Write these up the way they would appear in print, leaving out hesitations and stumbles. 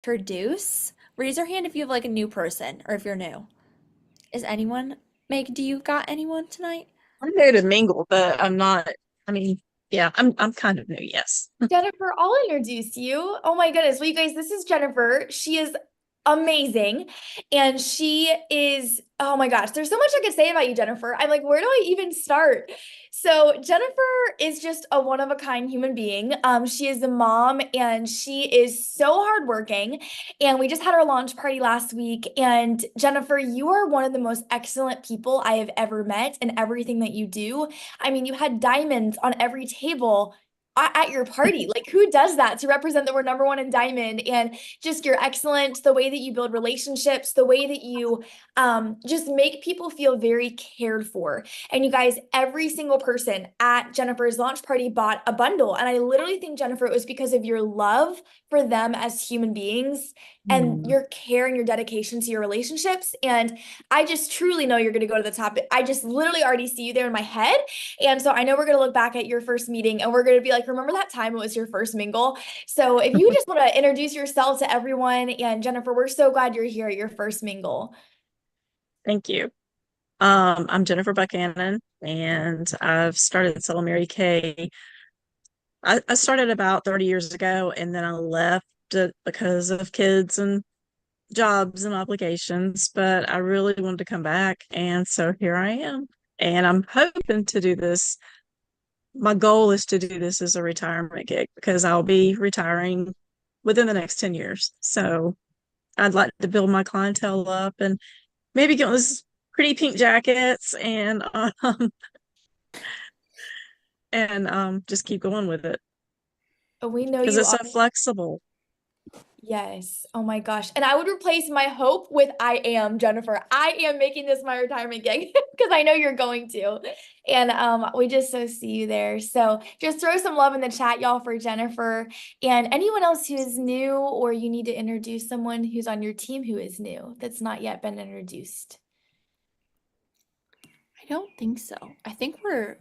introduce, raise your hand if you have like a new person or if you're new. Is anyone, Meg, do you got anyone tonight? I'm new to Mingle, but I'm not. I mean, yeah, I'm kind of new. Yes. Jennifer, I'll introduce you. Oh my goodness. Well, you guys, this is Jennifer. She is amazing. And she is, oh my gosh, there's so much I could say about you, Jennifer. I'm like, where do I even start? So, Jennifer is just a one of a kind human being. She is a mom and she is so hardworking. And we just had our launch party last week. And Jennifer, you are one of the most excellent people I have ever met in everything that you do. I mean, you had diamonds on every table at your party. Like, who does that to represent that we're number one in diamond? And just you're excellent, the way that you build relationships, the way that you just make people feel very cared for. And you guys, every single person at Jennifer's launch party bought a bundle. And I literally think, Jennifer, it was because of your love for them as human beings and Mm. your care and your dedication to your relationships. And I just truly know you're going to go to the top. I just literally already see you there in my head. And so I know we're going to look back at your first meeting and we're going to be like, remember that time it was your first mingle? So if you just want to introduce yourself to everyone, and Jennifer, we're so glad you're here at your first mingle. Thank you. I'm Jennifer Buchanan, and I've started Settle Mary Kay. I started about 30 years ago, and then I left it because of kids and jobs and obligations. But I really wanted to come back, and so here I am. And I'm hoping to do this. My goal is to do this as a retirement gig because I'll be retiring within the next 10 years. So I'd like to build my clientele up and maybe get those pretty pink jackets and just keep going with it Oh, we know because you it's are. so flexible. Yes. Oh my gosh. And I would replace my hope with I am, Jennifer. I am making this my retirement gig because I know you're going to. And we just so see you there. So just throw some love in the chat, y'all, for Jennifer. And anyone else who is new, or you need to introduce someone who's on your team who is new that's not yet been introduced. I don't think so. I think we're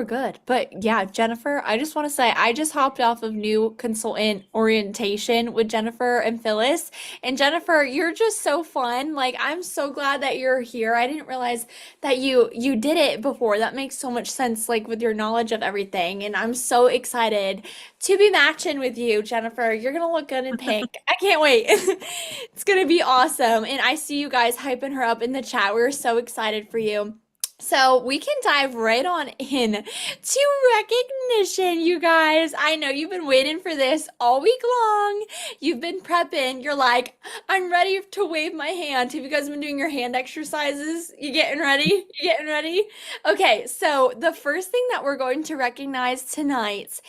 good. But yeah, Jennifer, I just want to say I just hopped off of new consultant orientation with Jennifer and Phyllis. And Jennifer, you're just so fun. Like I'm so glad that you're here. I didn't realize that you did it before. That makes so much sense like with your knowledge of everything. And I'm so excited to be matching with you, Jennifer. You're gonna look good in pink. I can't wait. It's gonna be awesome. And I see you guys hyping her up in the chat. We're so excited for you. So we can dive right on in to recognition, you guys. I know you've been waiting for this all week long. You've been prepping. You're like, I'm ready to wave my hand. Have you guys been doing your hand exercises? You getting ready? You getting ready? Okay, so the first thing that we're going to recognize tonight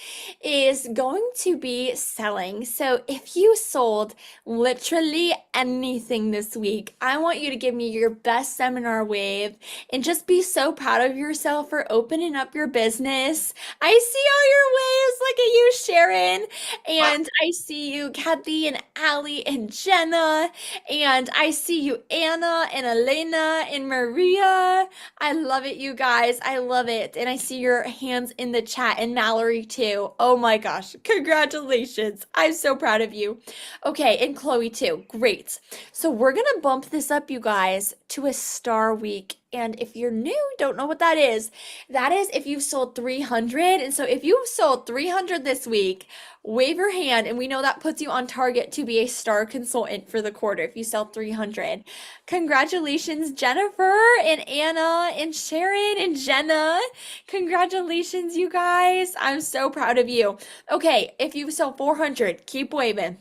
is going to be selling. So if you sold literally anything this week, I want you to give me your best seminar wave and just be so proud of yourself for opening up your business. I see all your waves. Look at you, Sharon. And I see you, Kathy and Allie and Jenna. And I see you, Anna and Elena and Maria. I love it, you guys. I love it. And I see your hands in the chat and Mallory too. Oh my gosh. Congratulations. I'm so proud of you. Okay, and Chloe too. Great. So we're gonna bump this up, you guys, to a star week. And if you're new, don't know what that is if you've sold 300. And so if you've sold 300 this week, wave your hand. And we know that puts you on target to be a star consultant for the quarter if you sell 300. Congratulations, Jennifer and Anna and Sharon and Jenna. Congratulations, you guys. I'm so proud of you. Okay, if you sell 400, keep waving.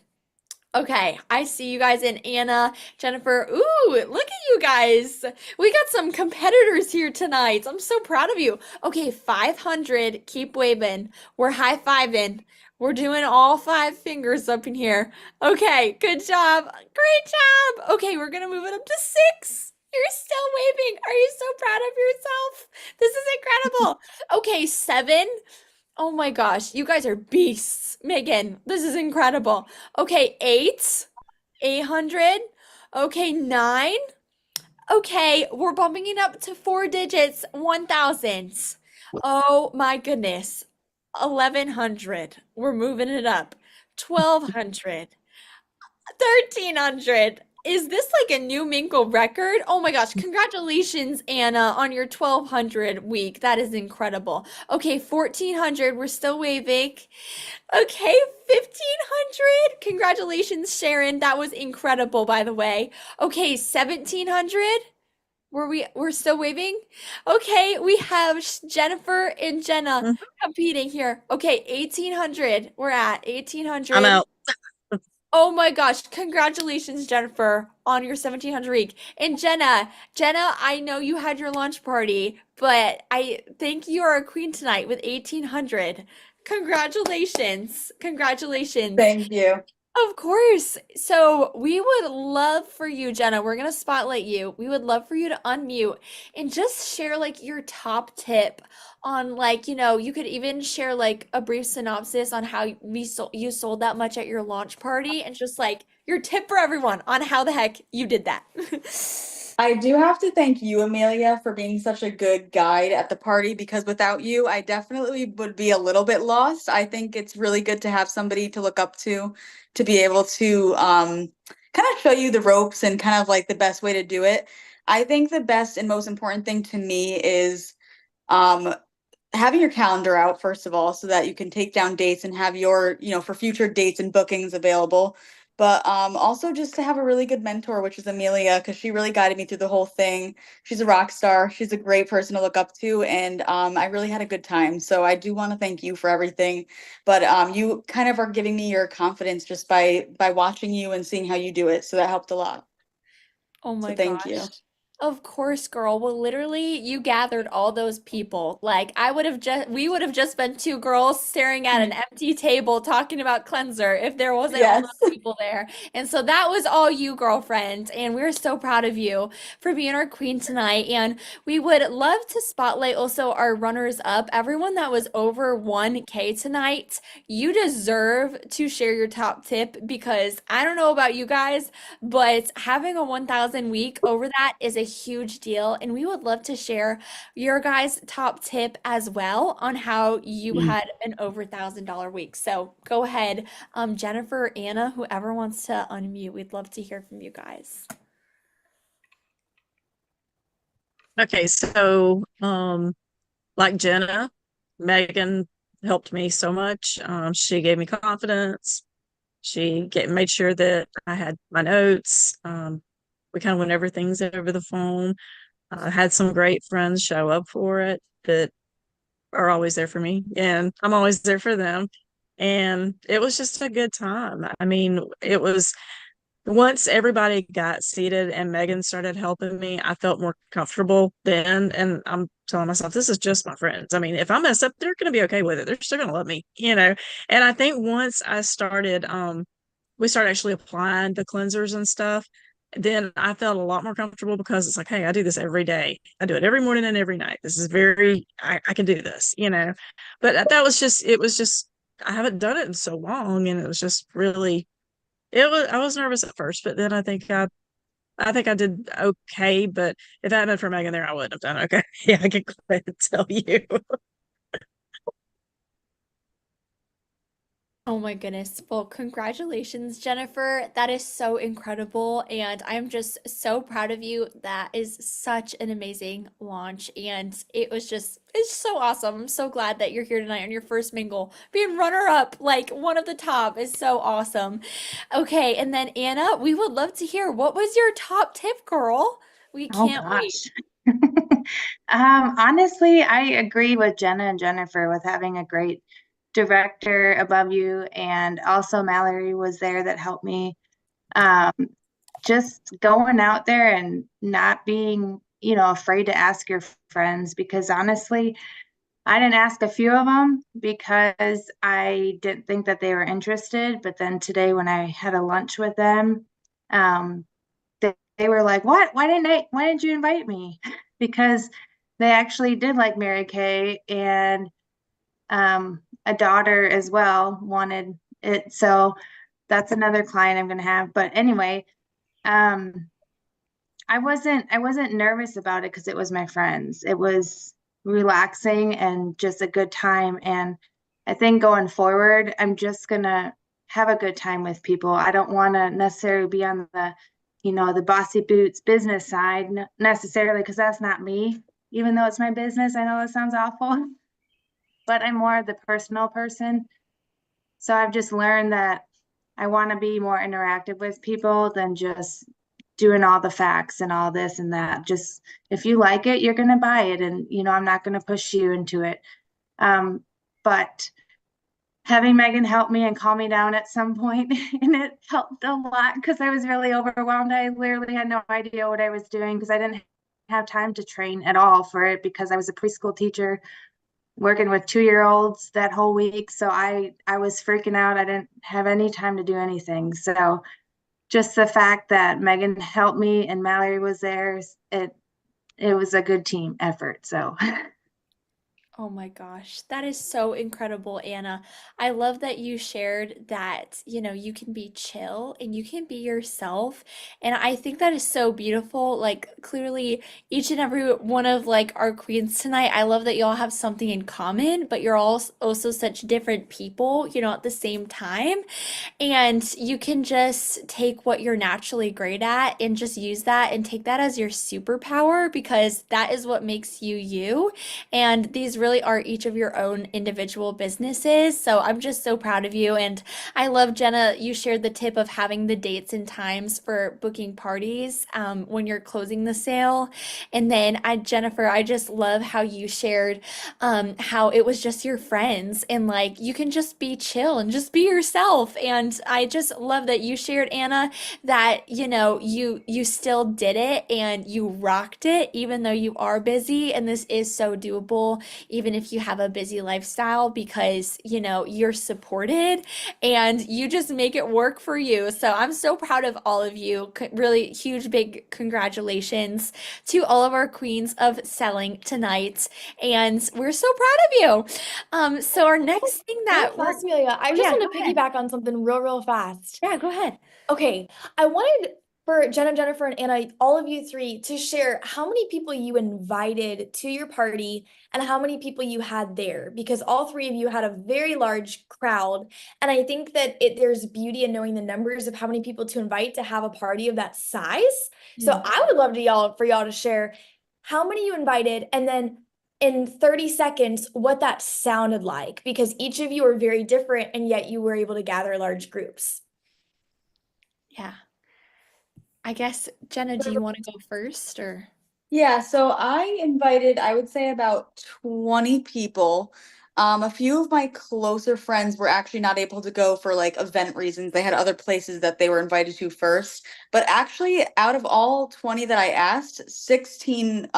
Okay, I see you guys in Anna, Jennifer. Ooh, look at you guys. We got some competitors here tonight. I'm so proud of you. Okay, 500. Keep waving. We're high-fiving. We're doing all five fingers up in here. Okay, good job. Great job. Okay, we're gonna move it up to 6. You're still waving. Are you so proud of yourself? This is incredible. Okay, 7. Oh my gosh, you guys are beasts. Megan, this is incredible. Okay, 8, 800. Okay, 9. Okay, we're bumping it up to 4 digits, 1000. Oh my goodness. 1100. We're moving it up. 1200. 1,300. Is this like a new Mingle record? Oh my gosh, congratulations, Anna, on your 1,200 week. That is incredible. Okay, 1,400, we're still waving. Okay, 1,500. Congratulations, Sharon. That was incredible, by the way. Okay, 1,700. We're still waving? Okay, we have Jennifer and Jenna Mhm. competing here. Okay, 1,800. We're at I'm 1,800. out. Oh my gosh, congratulations, Jennifer, on your 1,700 week. And Jenna, I know you had your launch party, but I think you are a queen tonight with 1,800. Congratulations. Congratulations. Thank you. Of course. So we would love for you, Jenna. We're gonna spotlight you. We would love for you to unmute and just share like your top tip on like, you could even share like a brief synopsis on how you sold that much at your launch party and just like your tip for everyone on how the heck you did that. I do have to thank you, Amelia, for being such a good guide at the party because without you, I definitely would be a little bit lost. I think it's really good to have somebody to look up to be able to kind of show you the ropes and kind of like the best way to do it. I think the best and most important thing to me is um having your calendar out first of all so that you can take down dates and have your for future dates and bookings available, but also just to have a really good mentor, which is Amelia, because she really guided me through the whole thing. She's a rock star, she's a great person to look up to, and I really had a good time, so I do want to thank you for everything. But you kind of are giving me your confidence just by watching you and seeing how you do it, so that helped a lot, Oh so my thank you. gosh. Of course, girl. Well, literally, you gathered all those people. Like, we would have just been two girls staring at an empty table talking about cleanser if there wasn't all Yes. those people there. And so that was all you, girlfriend. And we're so proud of you for being our queen tonight. And we would love to spotlight also our runners up, everyone that was over 1K tonight. You deserve to share your top tip because I don't know about you guys, but having a 1,000 week over that is a huge deal. And we would love to share your guys' top tip as well on how you had an over $1,000 week. So go ahead, Jennifer, Anna, whoever wants to unmute, we'd love to hear from you guys. Okay, so like Jenna, Megan helped me so much. She gave me confidence. Made sure that I had my notes. We kind of went over things over the phone. I had some great friends show up for it that are always there for me, and I'm always there for them. And it was just a good time. I mean, it was once everybody got seated and Megan started helping me, I felt more comfortable then. And I'm telling myself, this is just my friends. I mean, if I mess up, they're going to be okay with it. They're still going to love me. And I think once I started, we started actually applying the cleansers and stuff, then I felt a lot more comfortable because it's like, hey, I do this every day. I do it every morning and every night. This is I can do this. But it was just, I haven't done it in so long. And it was just really, I was nervous at first, but then I think I did okay. But if that had been for Megan there, I wouldn't have done okay. Yeah, I can go ahead and tell you. Oh my goodness. Well, congratulations, Jennifer. That is so incredible. And I'm just so proud of you. That is such an amazing launch. And it's so awesome. I'm so glad that you're here tonight on your first mingle. Being runner up, like one of the top, is so awesome. Okay. And then, Anna, we would love to hear what was your top tip, girl? We Oh can't wait. gosh. Honestly, I agree with Jenna and Jennifer with having a great director above you, and also Mallory was there that helped me. Um, just going out there and not being, afraid to ask your friends, because honestly, I didn't ask a few of them because I didn't think that they were interested. But then today, when I had a lunch with them, um, they were like, "What? Why didn't you invite me?" Because they actually did like Mary Kay, and a daughter as well wanted it. So that's another client I'm going to have. But anyway, um, I wasn't nervous about it because it was my friends. It was relaxing and just a good time. And I think going forward, I'm just gonna have a good time with people. I don't want to necessarily be on the, the bossy boots business side necessarily, because that's not me, even though it's my business. I know that sounds awful, but I'm more the personal person. So I've just learned that I want to be more interactive with people than just doing all the facts and all this and that. Just if you like it, you're going to buy it. And, I'm not going to push you into it. But having Megan help me and calm me down at some point, and it helped a lot because I was really overwhelmed. I literally had no idea what I was doing because I didn't have time to train at all for it because I was a preschool teacher working with 2-year-olds that whole week. So I was freaking out. I didn't have any time to do anything. So just the fact that Megan helped me and Mallory was there, it was a good team effort. So Oh my gosh, that is so incredible, Anna. I love that you shared that, you can be chill and you can be yourself. And I think that is so beautiful. Like, clearly, each and every one of like our queens tonight, I love that you all have something in common, but you're all also such different people, at the same time. And you can just take what you're naturally great at and just use that and take that as your superpower because that is what makes you you. And these really are each of your own individual businesses. So I'm just so proud of you. And I love, Jenna, you shared the tip of having the dates and times for booking parties when you're closing the sale. And then Jennifer, I just love how you shared how it was just your friends and like you can just be chill and just be yourself. And I just love that you shared, Anna, that you still did it and you rocked it even though you are busy. And this is so doable, even if you have a busy lifestyle, because you're supported and you just make it work for you. So I'm so proud of all of you. Really huge, big congratulations to all of our queens of selling tonight. And we're so proud of you. So our next thing Real that we're, fast, Amelia, I oh just yeah, want go to ahead. piggyback on something real fast. Yeah, go ahead. Okay, I wanted for Jenna, Jennifer, and Anna, all of you three, to share how many people you invited to your party and how many people you had there, because all three of you had a very large crowd. And I think that there's beauty in knowing the numbers of how many people to invite to have a party of that size. So Mm. I would love for y'all to share how many you invited and then in 30 seconds what that sounded like, because each of you are very different and yet you were able to gather large groups. Yeah. I guess, Jenna, do you want to go first or? Yeah, so I invited, I would say about 20 people. A few of my closer friends were actually not able to go for like event reasons. They had other places that they were invited to first. But actually, out of all 20 that I asked, 16,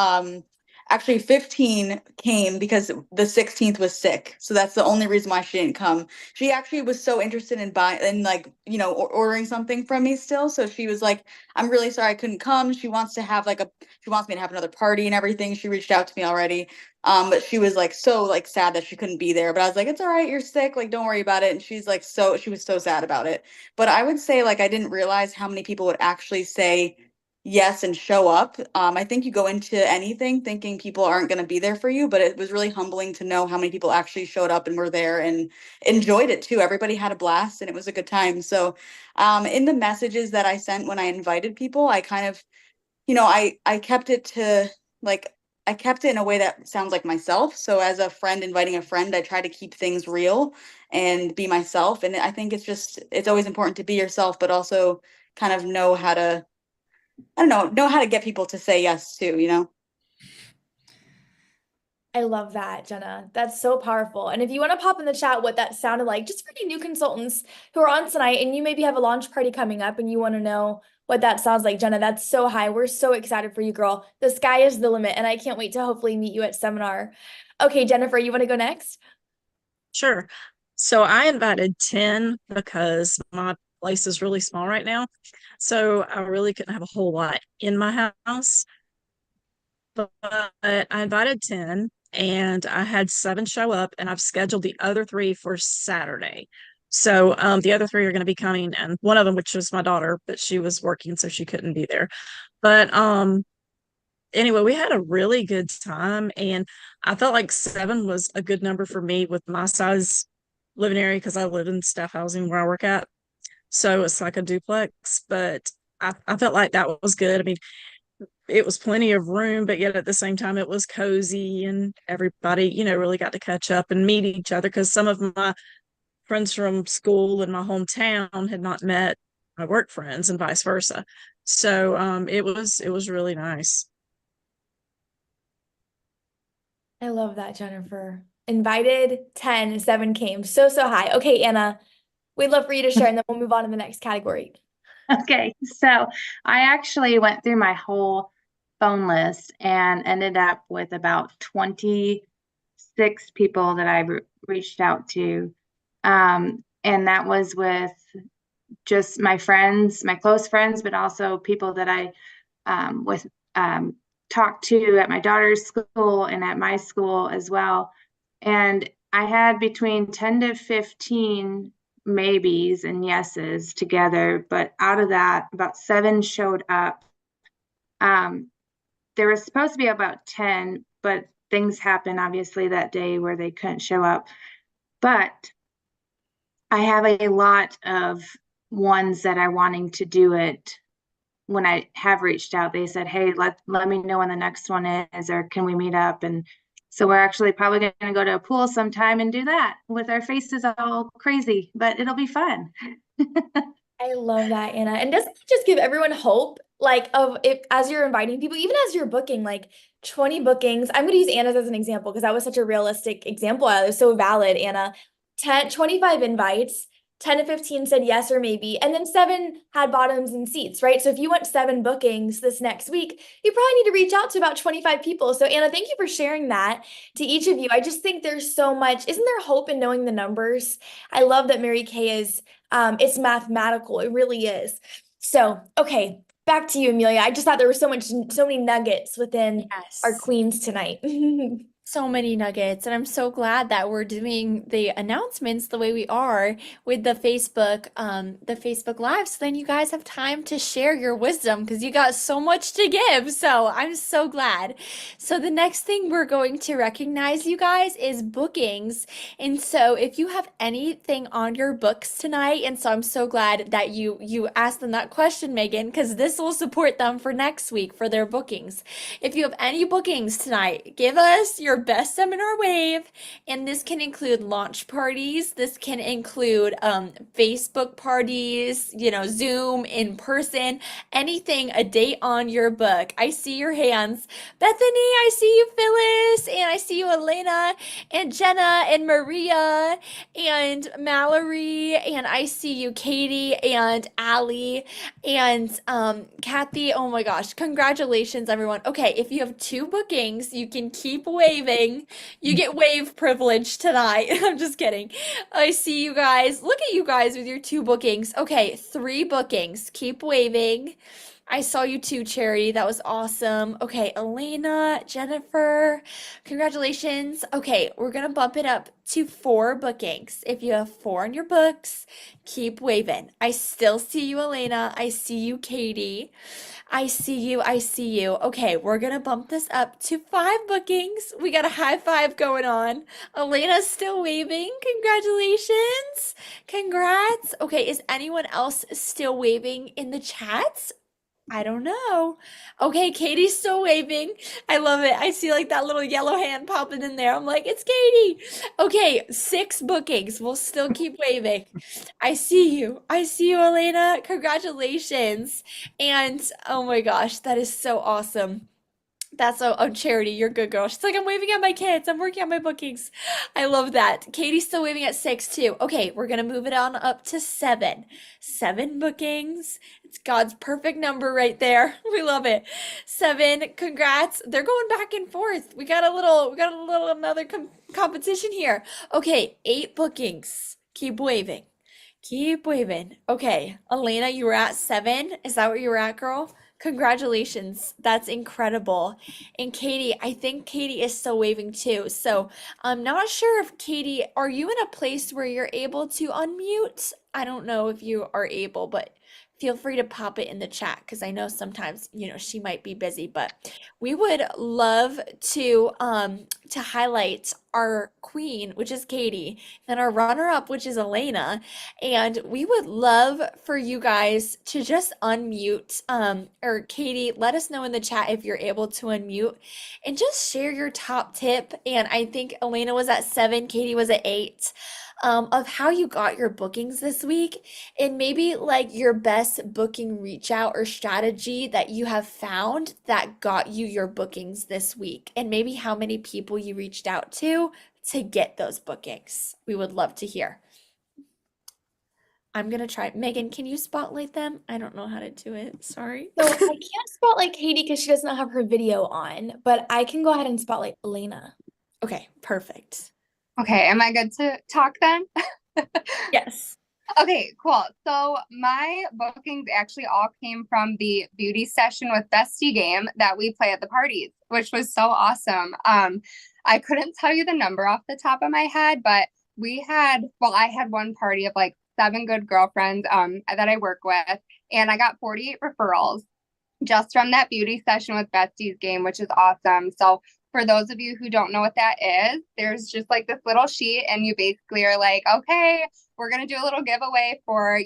actually 15 came because the 16th was sick. So that's the only reason why she didn't come. She actually was so interested in buying and like, ordering something from me still. So she was like, I'm really sorry I couldn't come. She wants to have like she wants me to have another party and everything. She reached out to me already. But she was like so like sad that she couldn't be there. But I was like, it's all right, you're sick, like don't worry about it. And she's like she was so sad about it. But I would say like I didn't realize how many people would actually say yes and show up. I think you go into anything thinking people aren't going to be there for you, but it was really humbling to know how many people actually showed up and were there and enjoyed it too. Everybody had a blast and it was a good time. So in the messages that I sent when I invited people, I kind of I kept it to like I kept it in a way that sounds like myself. So as a friend inviting a friend, I try to keep things real and be myself. And I think it's always important to be yourself, but also kind of know how to I don't know how to get people to say yes too. I love that, Jenna. That's so powerful. And if you want to pop in the chat what that sounded like, just for any new consultants who are on tonight and you maybe have a launch party coming up and you want to know what that sounds like, Jenna, that's so high. We're so excited for you, girl. The sky is the limit, and I can't wait to hopefully meet you at seminar. Okay, Jennifer, you want to go next? Sure. So I invited 10 because my place is really small right now. So I really couldn't have a whole lot in my house. But I invited 10 and I had 7 show up, and I've scheduled the other 3 for Saturday. So the other 3 are going to be coming, and one of them, which was my daughter, but she was working, so she couldn't be there. But anyway, we had a really good time, and I felt like 7 was a good number for me with my size living area because I live in staff housing where I work at. So it's like a duplex, but I felt like that was good. I mean, it was plenty of room, but yet at the same time, it was cozy and everybody, really got to catch up and meet each other because some of my friends from school in my hometown had not met my work friends and vice versa. So it was really nice. I love that, Jennifer. Invited 10, 7 came. So, so high. Okay, Anna, we'd love for you to share, and then we'll move on to the next category. Okay, so I actually went through my whole phone list and ended up with about 26 people that I reached out to. And that was with just my friends, my close friends, but also people that I with talked to at my daughter's school and at my school as well. And I had between 10 to 15 maybes and yeses together, but out of that, about 7 showed up. Um, there was supposed to be about 10, but things happened obviously that day where they couldn't show up. But I have a lot of ones that are wanting to do it. When I have reached out, they said, hey, let me know when the next one is, or can we meet up? And so we're actually probably going to go to a pool sometime and do that with our faces all crazy, but it'll be fun. I love that, Anna. And doesn't it just give everyone hope, like of if as you're inviting people, even as you're booking, like 20 bookings. I'm going to use Anna's as an example because that was such a realistic example. It was so valid, Anna. 10, 25 invites, 10 to 15 said yes or maybe, and then 7 had bottoms and seats, right? So if you want 7 bookings this next week, you probably need to reach out to about 25 people. So Anna, thank you for sharing that to each of you. I just think there's so much, isn't there hope in knowing the numbers? I love that Mary Kay is it's mathematical. It really is. So, okay, back to you, Amelia. I just thought there were so many nuggets within our Yes. queens tonight. So many nuggets, and I'm so glad that we're doing the announcements the way we are with the Facebook Live, so then you guys have time to share your wisdom because you got so much to give. So I'm so glad. So the next thing we're going to recognize, you guys, is bookings. And so if you have anything on your books tonight, and so I'm so glad that you asked them that question, Megan, because this will support them for next week for their bookings. If you have any bookings tonight, give us your best seminar wave. And this can include launch parties. This can include Facebook parties, Zoom, in person, anything, a date on your book. I see your hands. Bethany, I see you, Phyllis, and I see you, Elena, and Jenna, and Maria, and Mallory, and I see you, Katie, and Allie, and Kathy. Oh my gosh, congratulations, everyone. Okay, if you have 2 bookings, you can keep waving. You get wave privilege tonight. I'm just kidding. I see you guys. Look at you guys with your 2 bookings. Okay, 3 bookings. Keep waving. I saw you too, Charity. That was awesome. Okay, Elena, Jennifer, congratulations. Okay, we're gonna bump it up to 4 bookings. If you have 4 on your books, keep waving. I still see you, Elena. I see you, Katie. I see you. I see you. Okay, we're gonna bump this up to 5 bookings. We got a high five going on. Elena's still waving. Congratulations. Congrats. Okay, is anyone else still waving in the chats? I don't know. Okay, Katie's still waving. I love it. I see like that little yellow hand popping in there. I'm like, it's Katie. Okay, 6 bookings. We'll still keep waving. I see you. I see you, Elena. Congratulations. And oh my gosh, that is so awesome. That's a Charity. You're a good girl. She's like, I'm waving at my kids. I'm working on my bookings. I love that. Katie's still waving at 6 too. Okay, we're gonna move it on up to 7. 7 bookings. It's God's perfect number right there. We love it. 7. Congrats. They're going back and forth. We got a little another competition here. Okay, 8 bookings. Keep waving. Keep waving. Okay, Elena, you were at 7. Is that where you were at, girl? Congratulations. That's incredible. And Katie, I think Katie is still waving too. So I'm not sure if Katie, are you in a place where you're able to unmute? I don't know if you are able, but feel free to pop it in the chat because I know sometimes, she might be busy, but we would love to to highlight our queen, which is Katie, then our runner-up, which is Elena. And we would love for you guys to just unmute, or Katie, let us know in the chat if you're able to unmute and just share your top tip. And I think Elena was at 7, Katie was at 8, of how you got your bookings this week, and maybe like your best booking reach out or strategy that you have found that got you your bookings this week, and maybe how many people you reached out to get those bookings. We would love to hear. I'm gonna try. Megan, can you spotlight them? I don't know how to do it. Sorry. So I can't spotlight Katie because she doesn't have her video on, but I can go ahead and spotlight Elena. Okay, perfect. Okay, am I good to talk then? Yes. Okay, cool. So my bookings actually all came from the beauty session with Bestie game that we play at the parties, which was so awesome. I couldn't tell you the number off the top of my head, but I had one party of like 7 good girlfriends that I work with, and I got 48 referrals just from that beauty session with Betsy's game, which is awesome. So for those of you who don't know what that is, there's just like this little sheet, and you basically are like, okay, we're going to do a little giveaway for,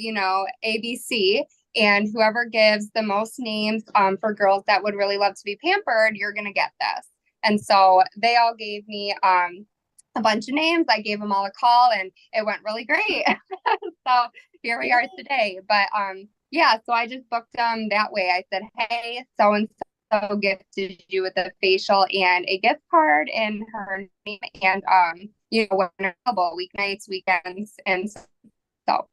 ABC. And whoever gives the most names for girls that would really love to be pampered, you're going to get this. And so they all gave me a bunch of names. I gave them all a call, and it went really great. So here we are today. But yeah, so I just booked them that way. I said, hey, so and so gifted you with a facial and a gift card in her name, and when available, weeknights, weekends, and so.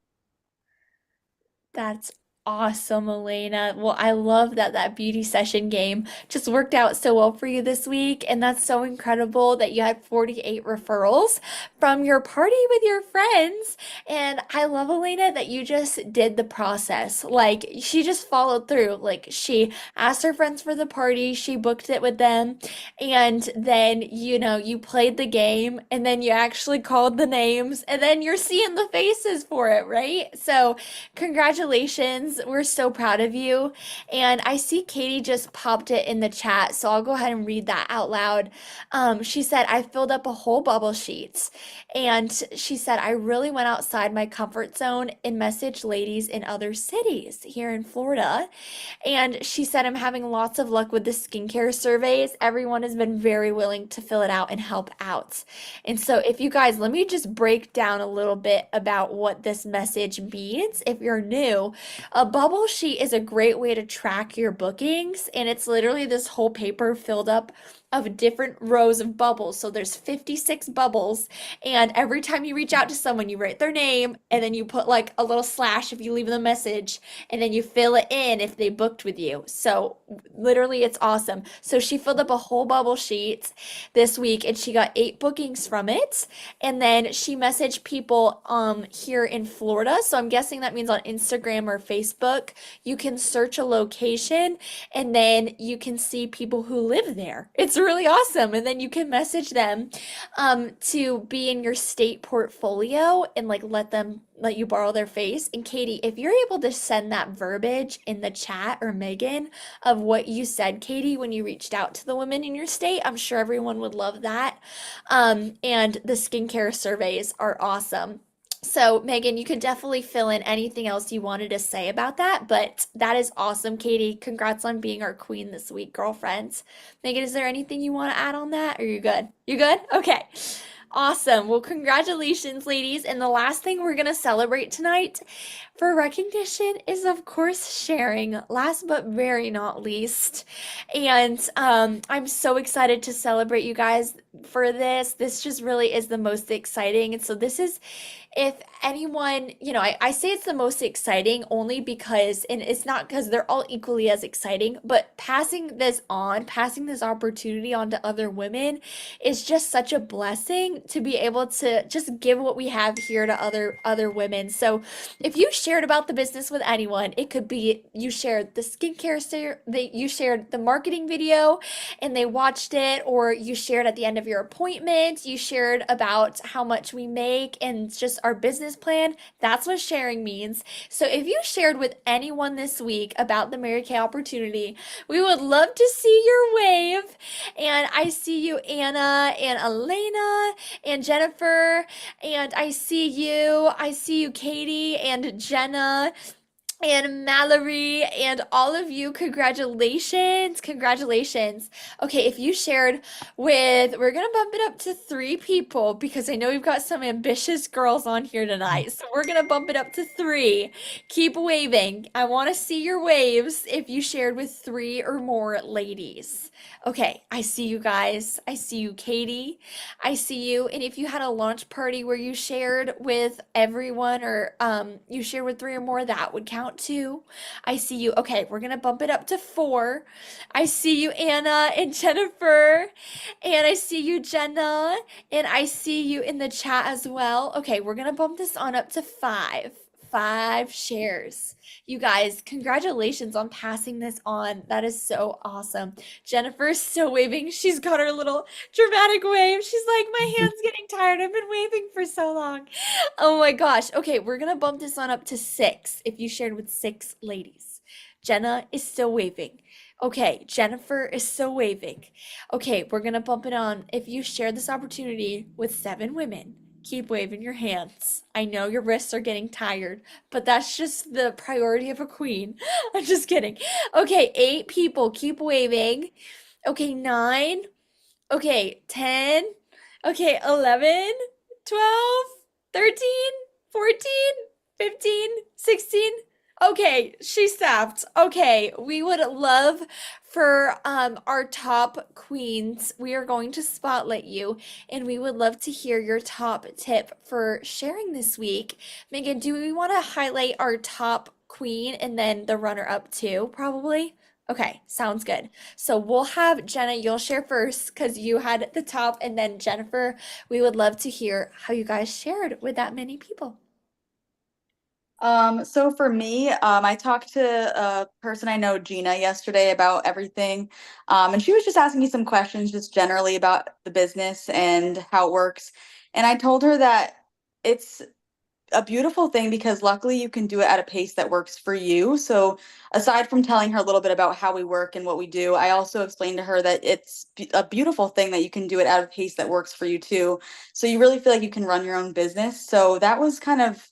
That's awesome, Elena. Well, I love that that beauty session game just worked out so well for you this week. And that's so incredible that you had 48 referrals from your party with your friends. And I love, Elena, that you just did the process. Like, she just followed through. Like, she asked her friends for the party, she booked it with them. And then, you played the game, and then you actually called the names, and then you're seeing the faces for it, right? So, congratulations. We're so proud of you. And I see Katie just popped it in the chat, so I'll go ahead and read that out loud. She said, I filled up a whole bubble sheet. And she said, I really went outside my comfort zone and messaged ladies in other cities here in Florida. And she said, I'm having lots of luck with the skincare surveys. Everyone has been very willing to fill it out and help out. And so, if you guys, let me just break down a little bit about what this message means. If you're new, a bubble sheet is a great way to track your bookings, and it's literally this whole paper filled up of different rows of bubbles. So there's 56 bubbles, and every time you reach out to someone, you write their name, and then you put like a little slash if you leave them a message, and then you fill it in if they booked with you. So literally, it's awesome. So she filled up a whole bubble sheet this week, and she got 8 bookings from it. And then she messaged people here in Florida. So I'm guessing that means on Instagram or Facebook. You can search a location, and then you can see people who live there. It's really awesome. And then you can message them to be in your state portfolio and like let you borrow their face. And Katie, if you're able to send that verbiage in the chat, or Megan, of what you said, Katie, when you reached out to the women in your state, I'm sure everyone would love that. And the skincare surveys are awesome. So, Megan, you could definitely fill in anything else you wanted to say about that, but that is awesome, Katie. Congrats on being our queen this week, girlfriends. Megan, is there anything you want to add on that? Or you good? You good? Okay. Awesome. Well, congratulations, ladies. And the last thing we're going to celebrate tonight for recognition is, of course, sharing, last but very not least. And I'm so excited to celebrate you guys for this. This just really is the most exciting. And so this is, if anyone, I say it's the most exciting only because, and it's not because they're all equally as exciting, but passing this opportunity on to other women is just such a blessing to be able to just give what we have here to other women. So if you shared about the business with anyone, it could be you shared the skincare, you shared the marketing video and they watched it, or you shared at the end of of your appointment. You shared about how much we make and just our business plan. That's what sharing means. So if you shared with anyone this week about the Mary Kay opportunity, we would love to see your wave. And I see you, Anna and Elena and Jennifer, and I see you, Katie and Jenna and Mallory and all of you. Congratulations. Congratulations. Okay, if you shared with, we're gonna bump it up to 3 people because I know we've got some ambitious girls on here tonight. So we're gonna bump it up to 3. Keep waving. I want to see your waves if you shared with 3 or more ladies. Okay, I see you guys. I see you, Katie. I see you. And if you had a launch party where you shared with everyone or you shared with 3 or more, that would count too. I see you. Okay, we're gonna bump it up to 4. I see you, Anna and Jennifer. And I see you, Jenna. And I see you in the chat as well. Okay, we're gonna bump this on up to 5. 5 shares. You guys, congratulations on passing this on. That is so awesome. Jennifer is still waving. She's got her little dramatic wave. She's like, my hand's getting tired. I've been waving for so long. Oh my gosh. Okay, we're gonna bump this on up to 6 if you shared with 6 ladies. Jenna is still waving. Okay, Jennifer is still waving. Okay, we're gonna bump it on if you share this opportunity with 7 women. Keep waving your hands. I know your wrists are getting tired, but that's just the priority of a queen. I'm just kidding. Okay, 8 people. Keep waving. Okay, 9. Okay, 10. Okay, 11, 12, 13, 14, 15, 16. Okay, she stopped. Okay, we would love for our top queens. We are going to spotlight you and we would love to hear your top tip for sharing this week. Megan, do we want to highlight our top queen and then the runner up too, probably? Okay, sounds good. So we'll have Jenna, you'll share first because you had the top, and then Jennifer, we would love to hear how you guys shared with that many people. So for me, I talked to a person I know, Gina, yesterday about everything. And she was just asking me some questions just generally about the business and how it works. And I told her that it's a beautiful thing because luckily you can do it at a pace that works for you. So aside from telling her a little bit about how we work and what we do, I also explained to her that it's a beautiful thing that you can do it at a pace that works for you too. So you really feel like you can run your own business. So that was kind of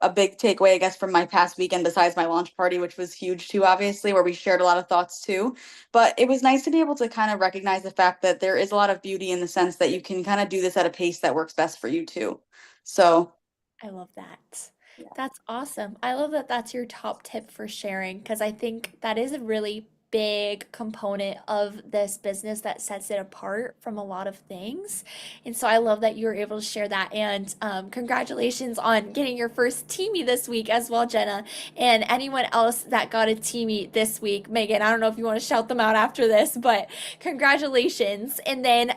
a big takeaway, I guess, from my past weekend, besides my launch party, which was huge too, obviously, where we shared a lot of thoughts too. But it was nice to be able to kind of recognize the fact that there is a lot of beauty in the sense that you can kind of do this at a pace that works best for you too. So I love that. yeah. That's awesome. I love that that's your top tip for sharing because I think that is a really big component of this business that sets it apart from a lot of things. And so I love that you were able to share that. And congratulations on getting your first teamie this week as well, Jenna. And anyone else that got a teamie this week, Megan, I don't know if you want to shout them out after this, but congratulations. And then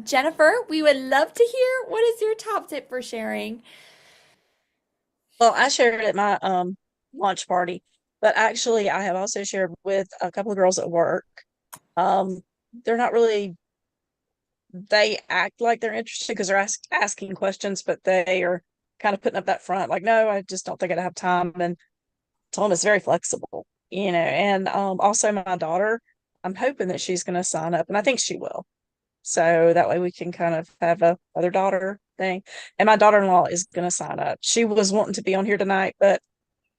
Jennifer, we would love to hear what is your top tip for sharing? Well, I shared at my launch party, but actually I have also shared with a couple of girls at work. Um, they're not really, they act like they're interested because they're asking questions, but they are kind of putting up that front, like, no, I just don't think I'd have time. And tell them it's very flexible, and also my daughter, I'm hoping that she's going to sign up, and I think she will. So that way we can kind of have a other daughter thing. And my daughter-in-law is going to sign up. She was wanting to be on here tonight, but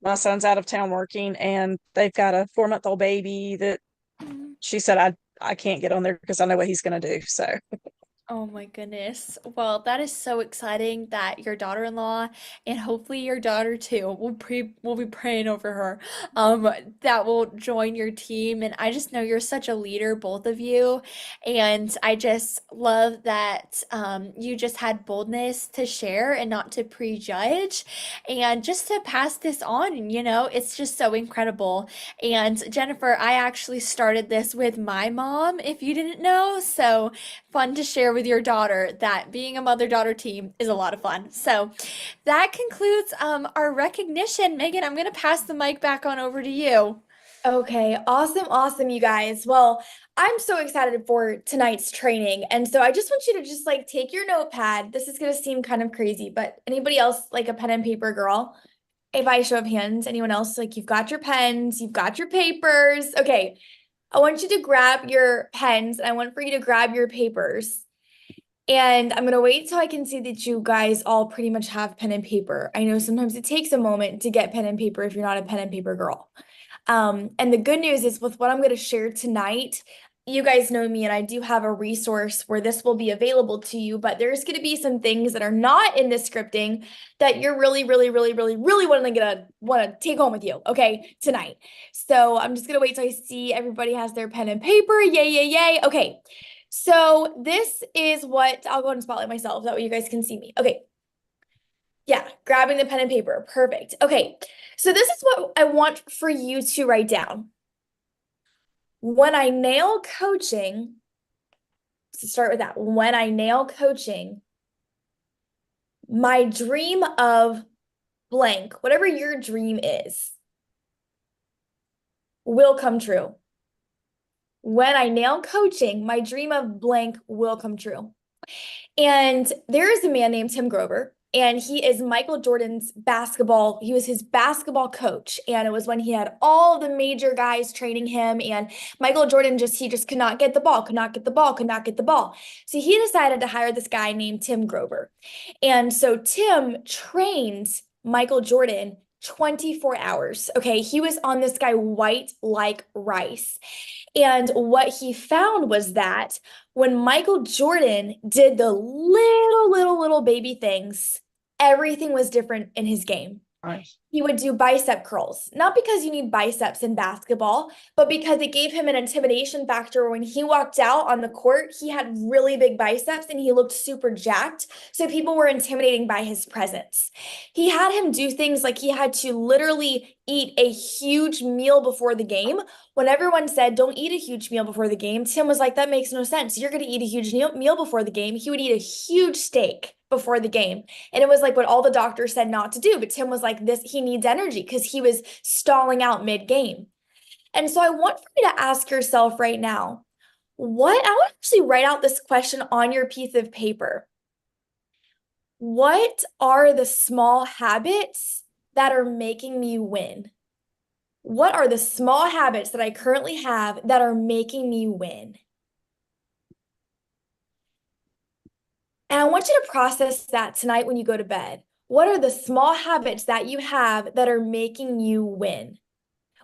my son's out of town working and they've got a 4-month-old baby that she said I can't get on there because I know what he's going to do. So Oh my goodness. Well, that is so exciting that your daughter-in-law and hopefully your daughter too will be praying over her that will join your team. And I just know you're such a leader, both of you. And I just love that you just had boldness to share and not to prejudge and just to pass this on. And it's just so incredible. And Jennifer, I actually started this with my mom, if you didn't know. So fun to share with your daughter that being a mother-daughter team is a lot of fun. So that concludes our recognition. Megan, I'm going to pass the mic back on over to you. Okay, awesome, awesome, you guys. Well, I'm so excited for tonight's training. And so I just want you to just like take your notepad. This is gonna seem kind of crazy, but anybody else like a pen and paper girl? If I show of hands, anyone else, like you've got your pens, you've got your papers. Okay, I want you to grab your pens. And I want for you to grab your papers. And I'm gonna wait till I can see that you guys all pretty much have pen and paper. I know sometimes it takes a moment to get pen and paper if you're not a pen and paper girl. And the good news is with what I'm going to share tonight, you guys know me and I do have a resource where this will be available to you, but there's going to be some things that are not in the scripting that you're really, really, really, really, really want to take home with you, okay, tonight. So I'm just going to wait till I see everybody has their pen and paper. Yay, yay, yay. Okay. So this is what I'll go ahead and spotlight myself. That way you guys can see me. Okay. Yeah, grabbing the pen and paper. Perfect. Okay, so this is what I want for you to write down. When I nail coaching, to start with that, when I nail coaching, my dream of blank, whatever your dream is, will come true. When I nail coaching, my dream of blank will come true. And there is a man named Tim Grover, and he is Michael Jordan's he was his basketball coach. And it was when he had all the major guys training him, and Michael Jordan he just could not get the ball, could not get the ball, could not get the ball. So he decided to hire this guy named Tim Grover. And so Tim trains Michael Jordan 24 hours. Okay, he was on this guy white like rice. And what he found was that when Michael Jordan did the little baby things, everything was different in his game. Nice. He would do bicep curls, not because you need biceps in basketball, but because it gave him an intimidation factor. When he walked out on the court, he had really big biceps and he looked super jacked. So people were intimidating by his presence. He had him do things like he had to literally eat a huge meal before the game. When everyone said, don't eat a huge meal before the game, Tim was like, that makes no sense. You're going to eat a huge meal before the game. He would eat a huge steak before the game. And it was like what all the doctors said not to do. But Tim was like, he needs energy because he was stalling out mid-game. And so I want for you to ask yourself right now, I want to actually write out this question on your piece of paper. What are the small habits that are making me win? What are the small habits that I currently have that are making me win? And I want you to process that tonight when you go to bed. What are the small habits that you have that are making you win?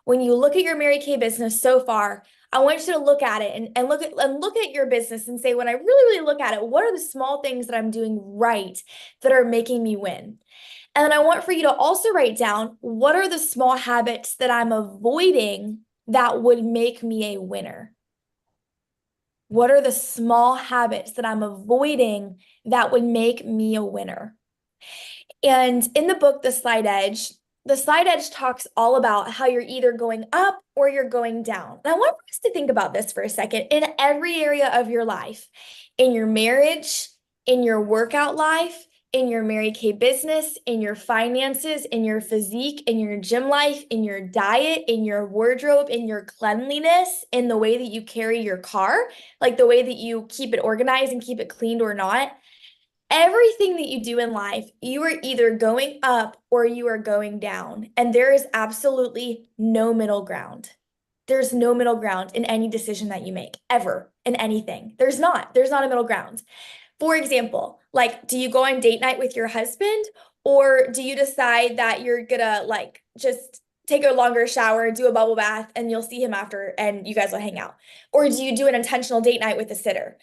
When you look at your Mary Kay business so far, I want you to look at it and look at your business and say, when I really look at it, what are the small things that I'm doing right that are making me win? And then I want for you to also write down, what are the small habits that I'm avoiding that would make me a winner? What are the small habits that I'm avoiding that would make me a winner? And in the book, The Slight Edge talks all about how you're either going up or you're going down. And I want us to think about this for a second. In every area of your life, in your marriage, in your workout life, in your Mary Kay business, in your finances, in your physique, in your gym life, in your diet, in your wardrobe, in your cleanliness, in the way that you carry your car, like the way that you keep it organized and keep it cleaned or not. Everything that you do in life, you are either going up or you are going down. And there is absolutely no middle ground. There's no middle ground in any decision that you make, ever, in anything. There's not a middle ground. For example, like, do you go on date night with your husband, or do you decide that you're gonna like just take a longer shower, do a bubble bath, and you'll see him after and you guys will hang out? Or do you do an intentional date night with a sitter?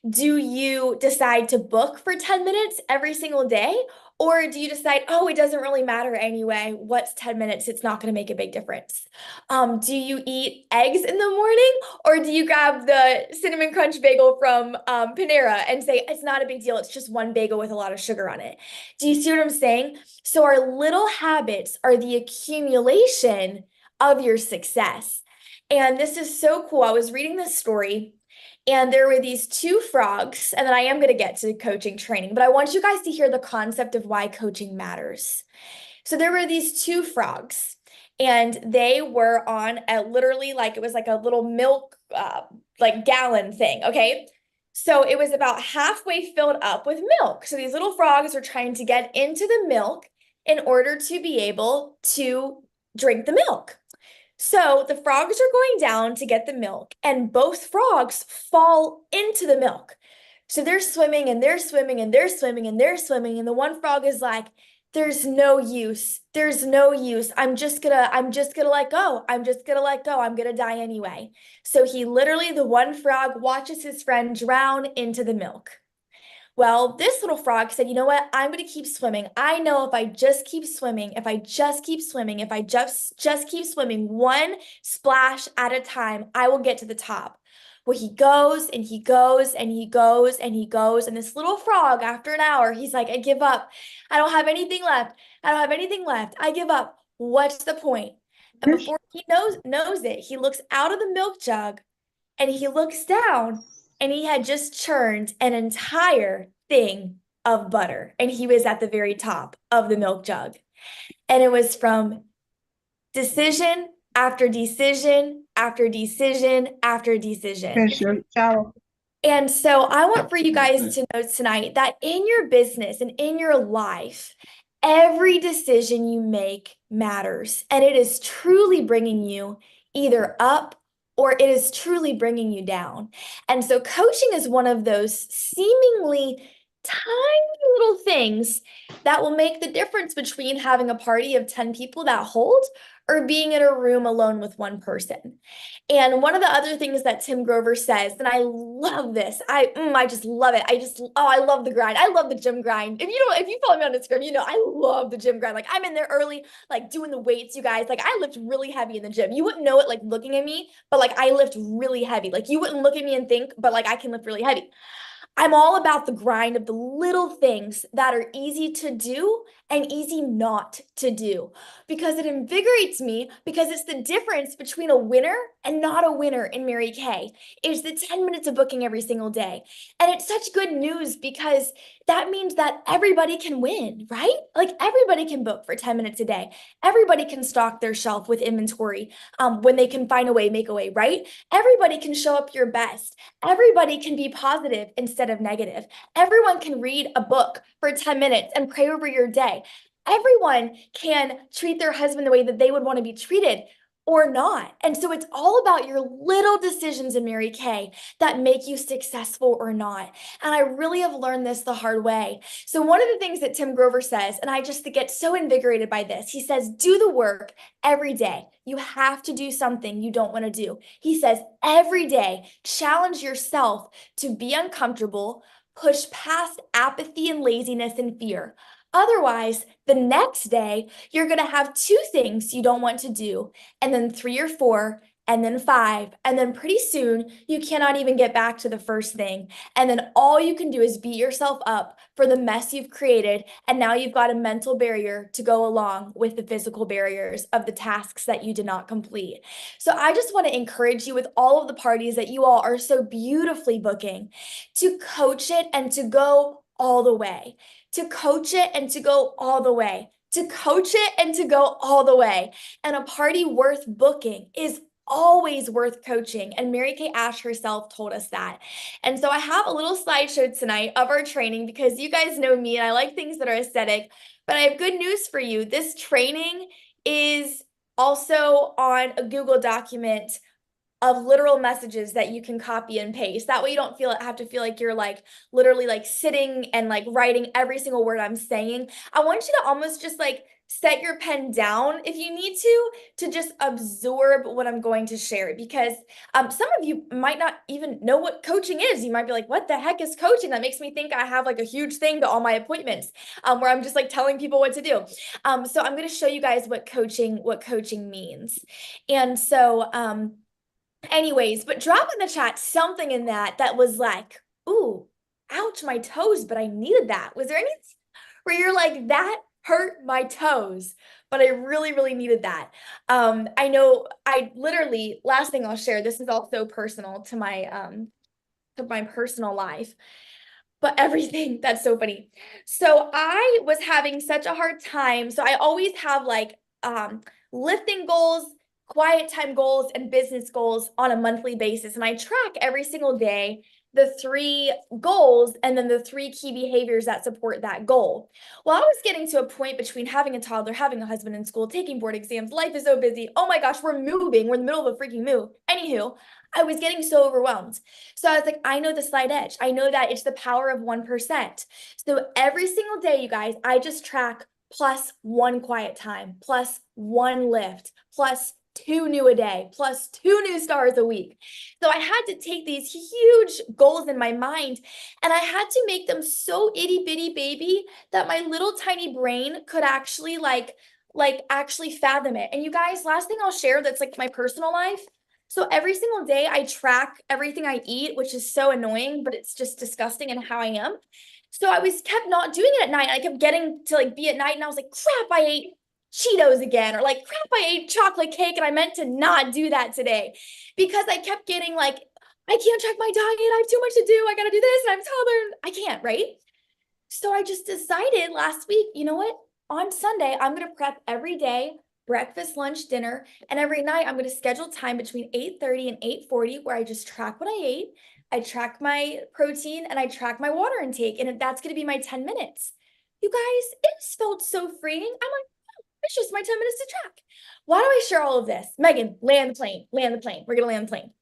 Do you decide to book for 10 minutes every single day? Or do you decide, oh, it doesn't really matter anyway. What's 10 minutes? It's not going to make a big difference. Do you eat eggs in the morning? Or do you grab the Cinnamon Crunch bagel from Panera and say, it's not a big deal. It's just one bagel with a lot of sugar on it. Do you see what I'm saying? So our little habits are the accumulation of your success. And this is so cool. I was reading this story, and there were these two frogs, and then I am going to get to coaching training, but I want you guys to hear the concept of why coaching matters. So there were these two frogs, and they were on a literally like it was like a little milk like gallon thing, okay? So it was about halfway filled up with milk. So these little frogs were trying to get into the milk in order to be able to drink the milk. So the frogs are going down to get the milk, and both frogs fall into the milk. So they're swimming and they're swimming and they're swimming and they're swimming. And the one frog is like, there's no use. There's no use. I'm just gonna let go. I'm just gonna let go. I'm gonna die anyway. So he literally, the one frog watches his friend drown into the milk. Well, this little frog said, you know what? I'm going to keep swimming. I know if I just keep swimming, if I just keep swimming, if I just keep swimming one splash at a time, I will get to the top. Well, he goes and he goes and he goes and he goes. And this little frog, after an hour, he's like, I give up. I don't have anything left. I don't have anything left. I give up. What's the point? And before he knows it, he looks out of the milk jug and he looks down and he had just churned an entire thing of butter and he was at the very top of the milk jug. And it was from decision after decision after decision after decision. And so I want for you guys to know tonight that in your business and in your life, every decision you make matters, and it is truly bringing you either up or it is truly bringing you down. And so coaching is one of those seemingly tiny little things that will make the difference between having a party of 10 people that hold or being in a room alone with one person. And one of the other things that Tim Grover says, and I love this, I just love it. I love the grind. I love the gym grind. If you follow me on Instagram, you know I love the gym grind. Like I'm in there early, like doing the weights, you guys. Like I lift really heavy in the gym. You wouldn't know it like looking at me, but like I lift really heavy. Like you wouldn't look at me and think, but like I can lift really heavy. I'm all about the grind of the little things that are easy to do and easy not to do because it invigorates me because it's the difference between a winner and not a winner in Mary Kay. It's the 10 minutes of booking every single day. And it's such good news because that means that everybody can win, right? Like everybody can book for 10 minutes a day. Everybody can stock their shelf with inventory when they can find a way, make a way, right? Everybody can show up your best. Everybody can be positive instead of negative. Everyone can read a book for 10 minutes and pray over your day. Everyone can treat their husband the way that they would want to be treated or not. And so it's all about your little decisions in Mary Kay that make you successful or not. And I really have learned this the hard way. So one of the things that Tim Grover says, and I just get so invigorated by this, he says, do the work every day. You have to do something you don't want to do. He says, every day, challenge yourself to be uncomfortable, push past apathy and laziness and fear. Otherwise, the next day, you're going to have 2 things you don't want to do, and then 3 or 4, and then 5, and then pretty soon, you cannot even get back to the first thing. And then all you can do is beat yourself up for the mess you've created, and now you've got a mental barrier to go along with the physical barriers of the tasks that you did not complete. So I just want to encourage you with all of the parties that you all are so beautifully booking to coach it and to go all the way. To coach it and to go all the way, to coach it and to go all the way. And a party worth booking is always worth coaching. And Mary Kay Ash herself told us that. And so I have a little slideshow tonight of our training because you guys know me and I like things that are aesthetic, but I have good news for you. This training is also on a Google document of literal messages that you can copy and paste. That way you don't have to feel like you're like literally like sitting and like writing every single word I'm saying. I want you to almost just like set your pen down if you need to just absorb what I'm going to share because some of you might not even know what coaching is. You might be like, what the heck is coaching? That makes me think I have like a huge thing to all my appointments where I'm just like telling people what to do. So I'm going to show you guys what coaching means. And so, anyways, but drop in the chat something in that was like, ooh, ouch, my toes, but I needed that. Was there any where you're like, that hurt my toes, but I really, really needed that? I know I literally, last thing I'll share, this is also personal to my personal life, but everything, that's so funny. So I was having such a hard time. So I always have like lifting goals, quiet time goals, and business goals on a monthly basis. And I track every single day the 3 goals and then the 3 key behaviors that support that goal. Well, I was getting to a point between having a toddler, having a husband in school, taking board exams, life is so busy. Oh my gosh, we're moving. We're in the middle of a freaking move. Anywho, I was getting so overwhelmed. So I was like, I know the slight edge. I know that it's the power of 1%. So every single day, you guys, I just track plus 1 quiet time, plus 1 lift, plus 2 new a day, plus 2 new stars a week. So I had to take these huge goals in my mind and I had to make them so itty bitty baby that my little tiny brain could actually actually fathom it. And you guys, last thing I'll share that's like my personal life. So every single day I track everything I eat, which is so annoying, but it's just disgusting in how I am. So I was kept not doing it at night. I kept getting to like be at night and I was like, crap, I ate Cheetos again, or like, crap, I ate chocolate cake and I meant to not do that today because I kept getting like, I can't track my diet. I have too much to do. I got to do this and I'm toddler. I can't, right? So I just decided last week, you know what? On Sunday, I'm going to prep every day, breakfast, lunch, dinner, and every night I'm going to schedule time between 8:30 and 8:40 where I just track what I ate. I track my protein and I track my water intake, and that's going to be my 10 minutes. You guys, it felt so freeing. I'm like, oh, it's just my 10 minutes to track. Why do I share all of this? Megan, land the plane, land the plane. We're going to land the plane.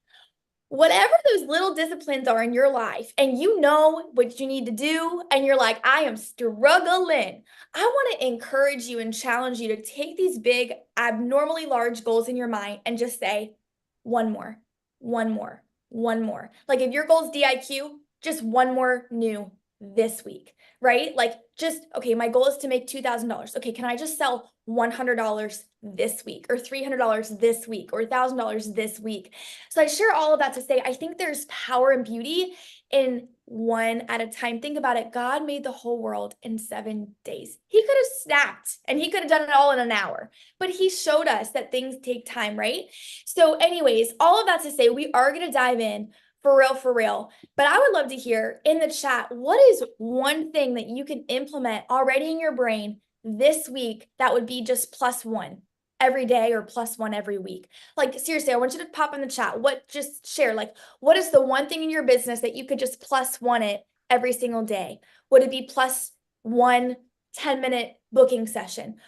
Whatever those little disciplines are in your life, and you know what you need to do, and you're like, I am struggling. I want to encourage you and challenge you to take these big, abnormally large goals in your mind and just say, one more, one more, one more. Like if your goal is DIQ, just one more new this week, right? Like just, okay, my goal is to make $2,000. Okay, can I just sell $100 this week or $300 this week or $1,000 this week? So I share all of that to say, I think there's power and beauty in one at a time. Think about it. God made the whole world in 7 days. He could have snapped and he could have done it all in an hour, but he showed us that things take time, right? So anyways, all of that to say, we are going to dive in for real, for real. But I would love to hear in the chat, what is one thing that you can implement already in your brain this week that would be just plus 1 every day or plus 1 every week? Like seriously, I want you to pop in the chat. Just share, like, what is the one thing in your business that you could just plus 1 it every single day? Would it be plus 1 10-minute booking session?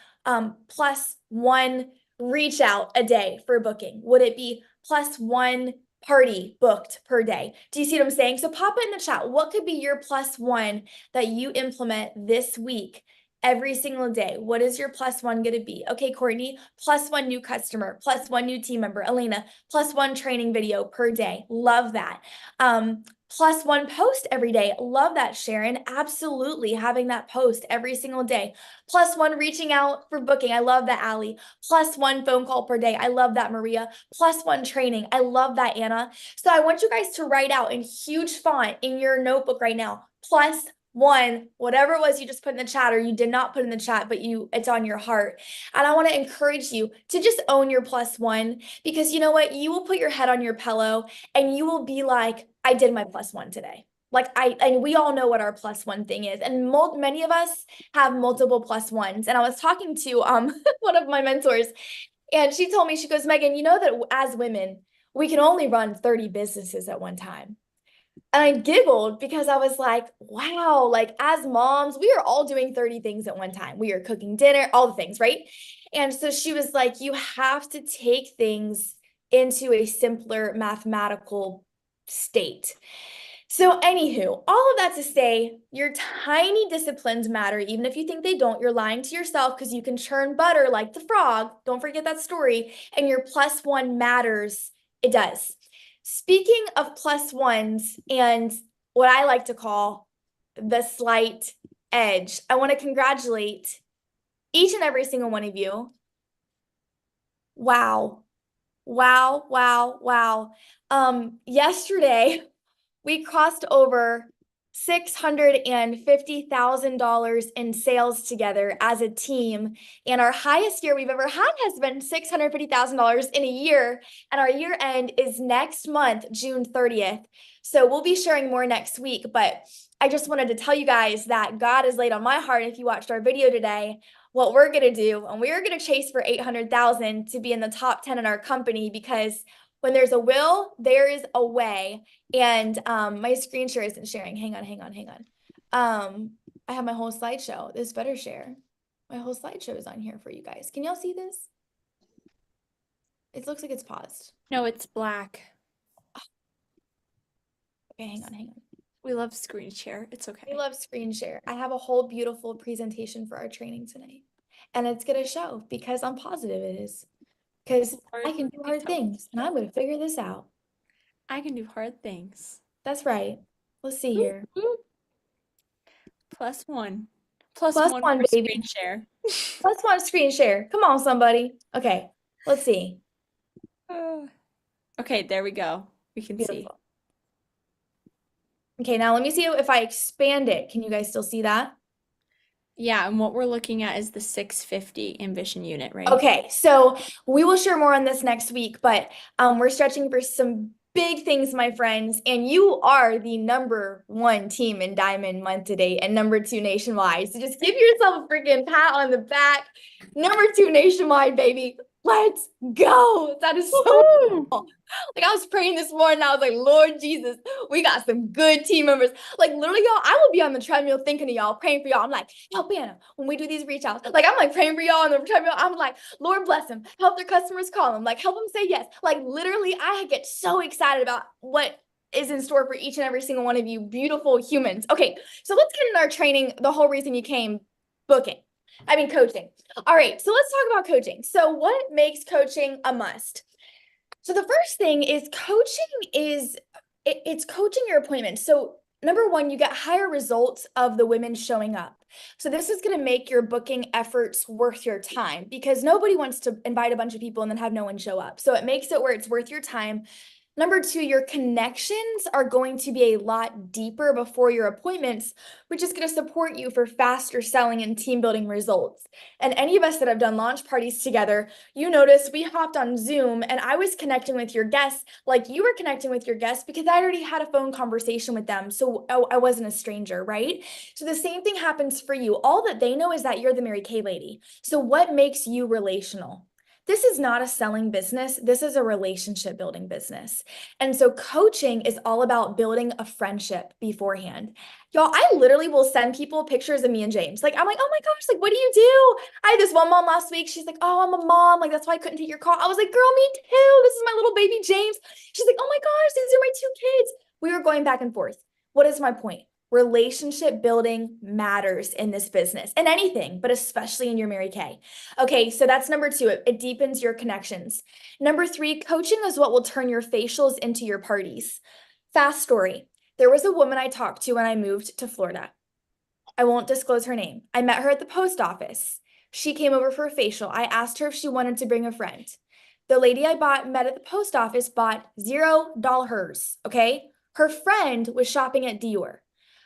Plus 1 reach out a day for booking? Would it be plus 1 party booked per day? Do you see what I'm saying? So pop it in the chat. What could be your plus 1 that you implement this week every single day? What is your plus 1 going to be? Okay, Courtney, plus 1 new customer, plus 1 new team member. Elena, plus 1 training video per day. Love that. Plus 1 post every day. Love that, Sharon. Absolutely having that post every single day. Plus 1 reaching out for booking. I love that, Allie. Plus 1 phone call per day. I love that, Maria. Plus 1 training. I love that, Anna. So I want you guys to write out in huge font in your notebook right now, plus 1, whatever it was you just put in the chat or you did not put in the chat, but it's on your heart. And I want to encourage you to just own your plus 1, because you know what? You will put your head on your pillow and you will be like, I did my plus 1 today. And we all know what our plus 1 thing is. And many of us have multiple plus 1s. And I was talking to one of my mentors, and she told me, she goes, Megan, you know that as women, we can only run 30 businesses at one time. And I giggled because I was like, wow, like as moms, we are all doing 30 things at one time. We are cooking dinner, all the things, right? And so she was like, you have to take things into a simpler mathematical state. So anywho, all of that to say, your tiny disciplines matter. Even if you think they don't, you're lying to yourself, because you can churn butter like the frog. Don't forget that story. And your plus 1 matters. It does. Speaking of plus 1s and what I like to call the slight edge, I want to congratulate each and every single one of you. Wow. Wow, wow, wow. Yesterday, we crossed over $650,000 in sales together as a team. And our highest year we've ever had has been $650,000 in a year. And our year end is next month, June 30th. So we'll be sharing more next week. But I just wanted to tell you guys that God has laid on my heart, if you watched our video today, what we're gonna do, and we're gonna chase for 800,000 to be in the top 10 in our company, because when there's a will, there is a way. And my screen share isn't sharing. Hang on. I have my whole slideshow. This better share. My whole slideshow is on here for you guys. Can y'all see this? It looks like it's paused. No, it's black. Okay, hang on. We love screen share. It's okay. We love screen share. I have a whole beautiful presentation for our training tonight. And it's gonna show, because I'm positive it is. Because I can do hard things, and I'm gonna figure this out. I can do hard things. That's right. Let's see here. +1. Plus +1 one, for baby. screen share. Let's want screen share. Come on, somebody. Okay, let's see. Okay, there we go. We can see. Beautiful. Okay, now let me see if I expand it. Can you guys still see that? Yeah, and what we're looking at is the 650 Envision unit, right? Okay, so we will share more on this next week, but we're stretching for some big things, my friends, and you are the #1 team in Diamond month to date and #2 nationwide. So just give yourself a freaking pat on the back. #2 nationwide, baby. Let's go. That is so cool. Like, I was praying this morning, I was like, Lord Jesus, we got some good team members. Like, literally, y'all, I will be on the treadmill thinking of y'all, praying for y'all. I'm like, help Anna when we do these reach outs. Like, I'm like praying for y'all on the treadmill. I'm like, Lord bless them, help their customers call them, like help them say yes. Like, literally, I get so excited about what is in store for each and every single one of you beautiful humans. Okay, so let's get into our training, the whole reason you came, coaching. All right, so let's talk about coaching. So what makes coaching a must? So the first thing is it's coaching your appointments. So #1, you get higher results of the women showing up. So this is going to make your booking efforts worth your time, because nobody wants to invite a bunch of people and then have no one show up. So it makes it where it's worth your time. #2, your connections are going to be a lot deeper before your appointments, which is going to support you for faster selling and team building results. And any of us that have done launch parties together, you notice we hopped on Zoom and I was connecting with your guests like you were connecting with your guests, because I already had a phone conversation with them. So I wasn't a stranger, right? So the same thing happens for you. All that they know is that you're the Mary Kay lady. So what makes you relational? This is not a selling business. This is a relationship building business. And so coaching is all about building a friendship beforehand. Y'all, I literally will send people pictures of me and James. Like, I'm like, oh my gosh, like, what do you do? I had this one mom last week. She's like, oh, I'm a mom. Like, that's why I couldn't take your call. I was like, girl, me too. This is my little baby James. She's like, oh my gosh, these are my 2 kids. We were going back and forth. What is my point? Relationship building matters in this business, and anything, but especially in your Mary Kay. Okay, so that's #2. It deepens your connections. #3, coaching is what will turn your facials into your parties. Fast story. There was a woman I talked to when I moved to Florida. I won't disclose her name. I met her at the post office. She came over for a facial. I asked her if she wanted to bring a friend. The lady I met at the post office bought $0, okay? Her friend was shopping at Dior.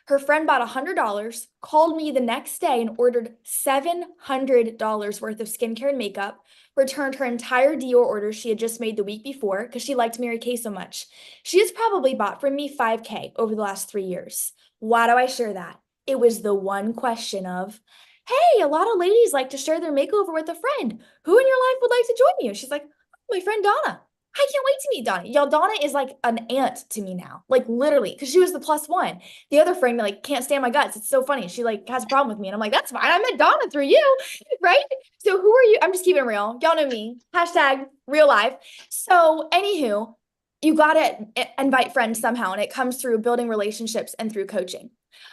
Her friend bought $100, called me the next day and ordered $700 worth of skincare and makeup, returned her entire Dior order she had just made the week before because she liked Mary Kay so much. She has probably bought from me $5K over the last 3 years. Why do I share that? It was the one question of, hey, a lot of ladies like to share their makeover with a friend. Who in your life would like to join you? She's like, my friend Donna. I can't wait to meet Donna. Y'all, Donna is like an aunt to me now. Like, literally, because she was the +1. The other friend, like, can't stand my guts. It's so funny. She like has a problem with me. And I'm like, that's fine. I met Donna through you, right? So who are you? I'm just keeping it real. Y'all know me. Hashtag real life. So anywho, you got to invite friends somehow. And it comes through building relationships and through coaching.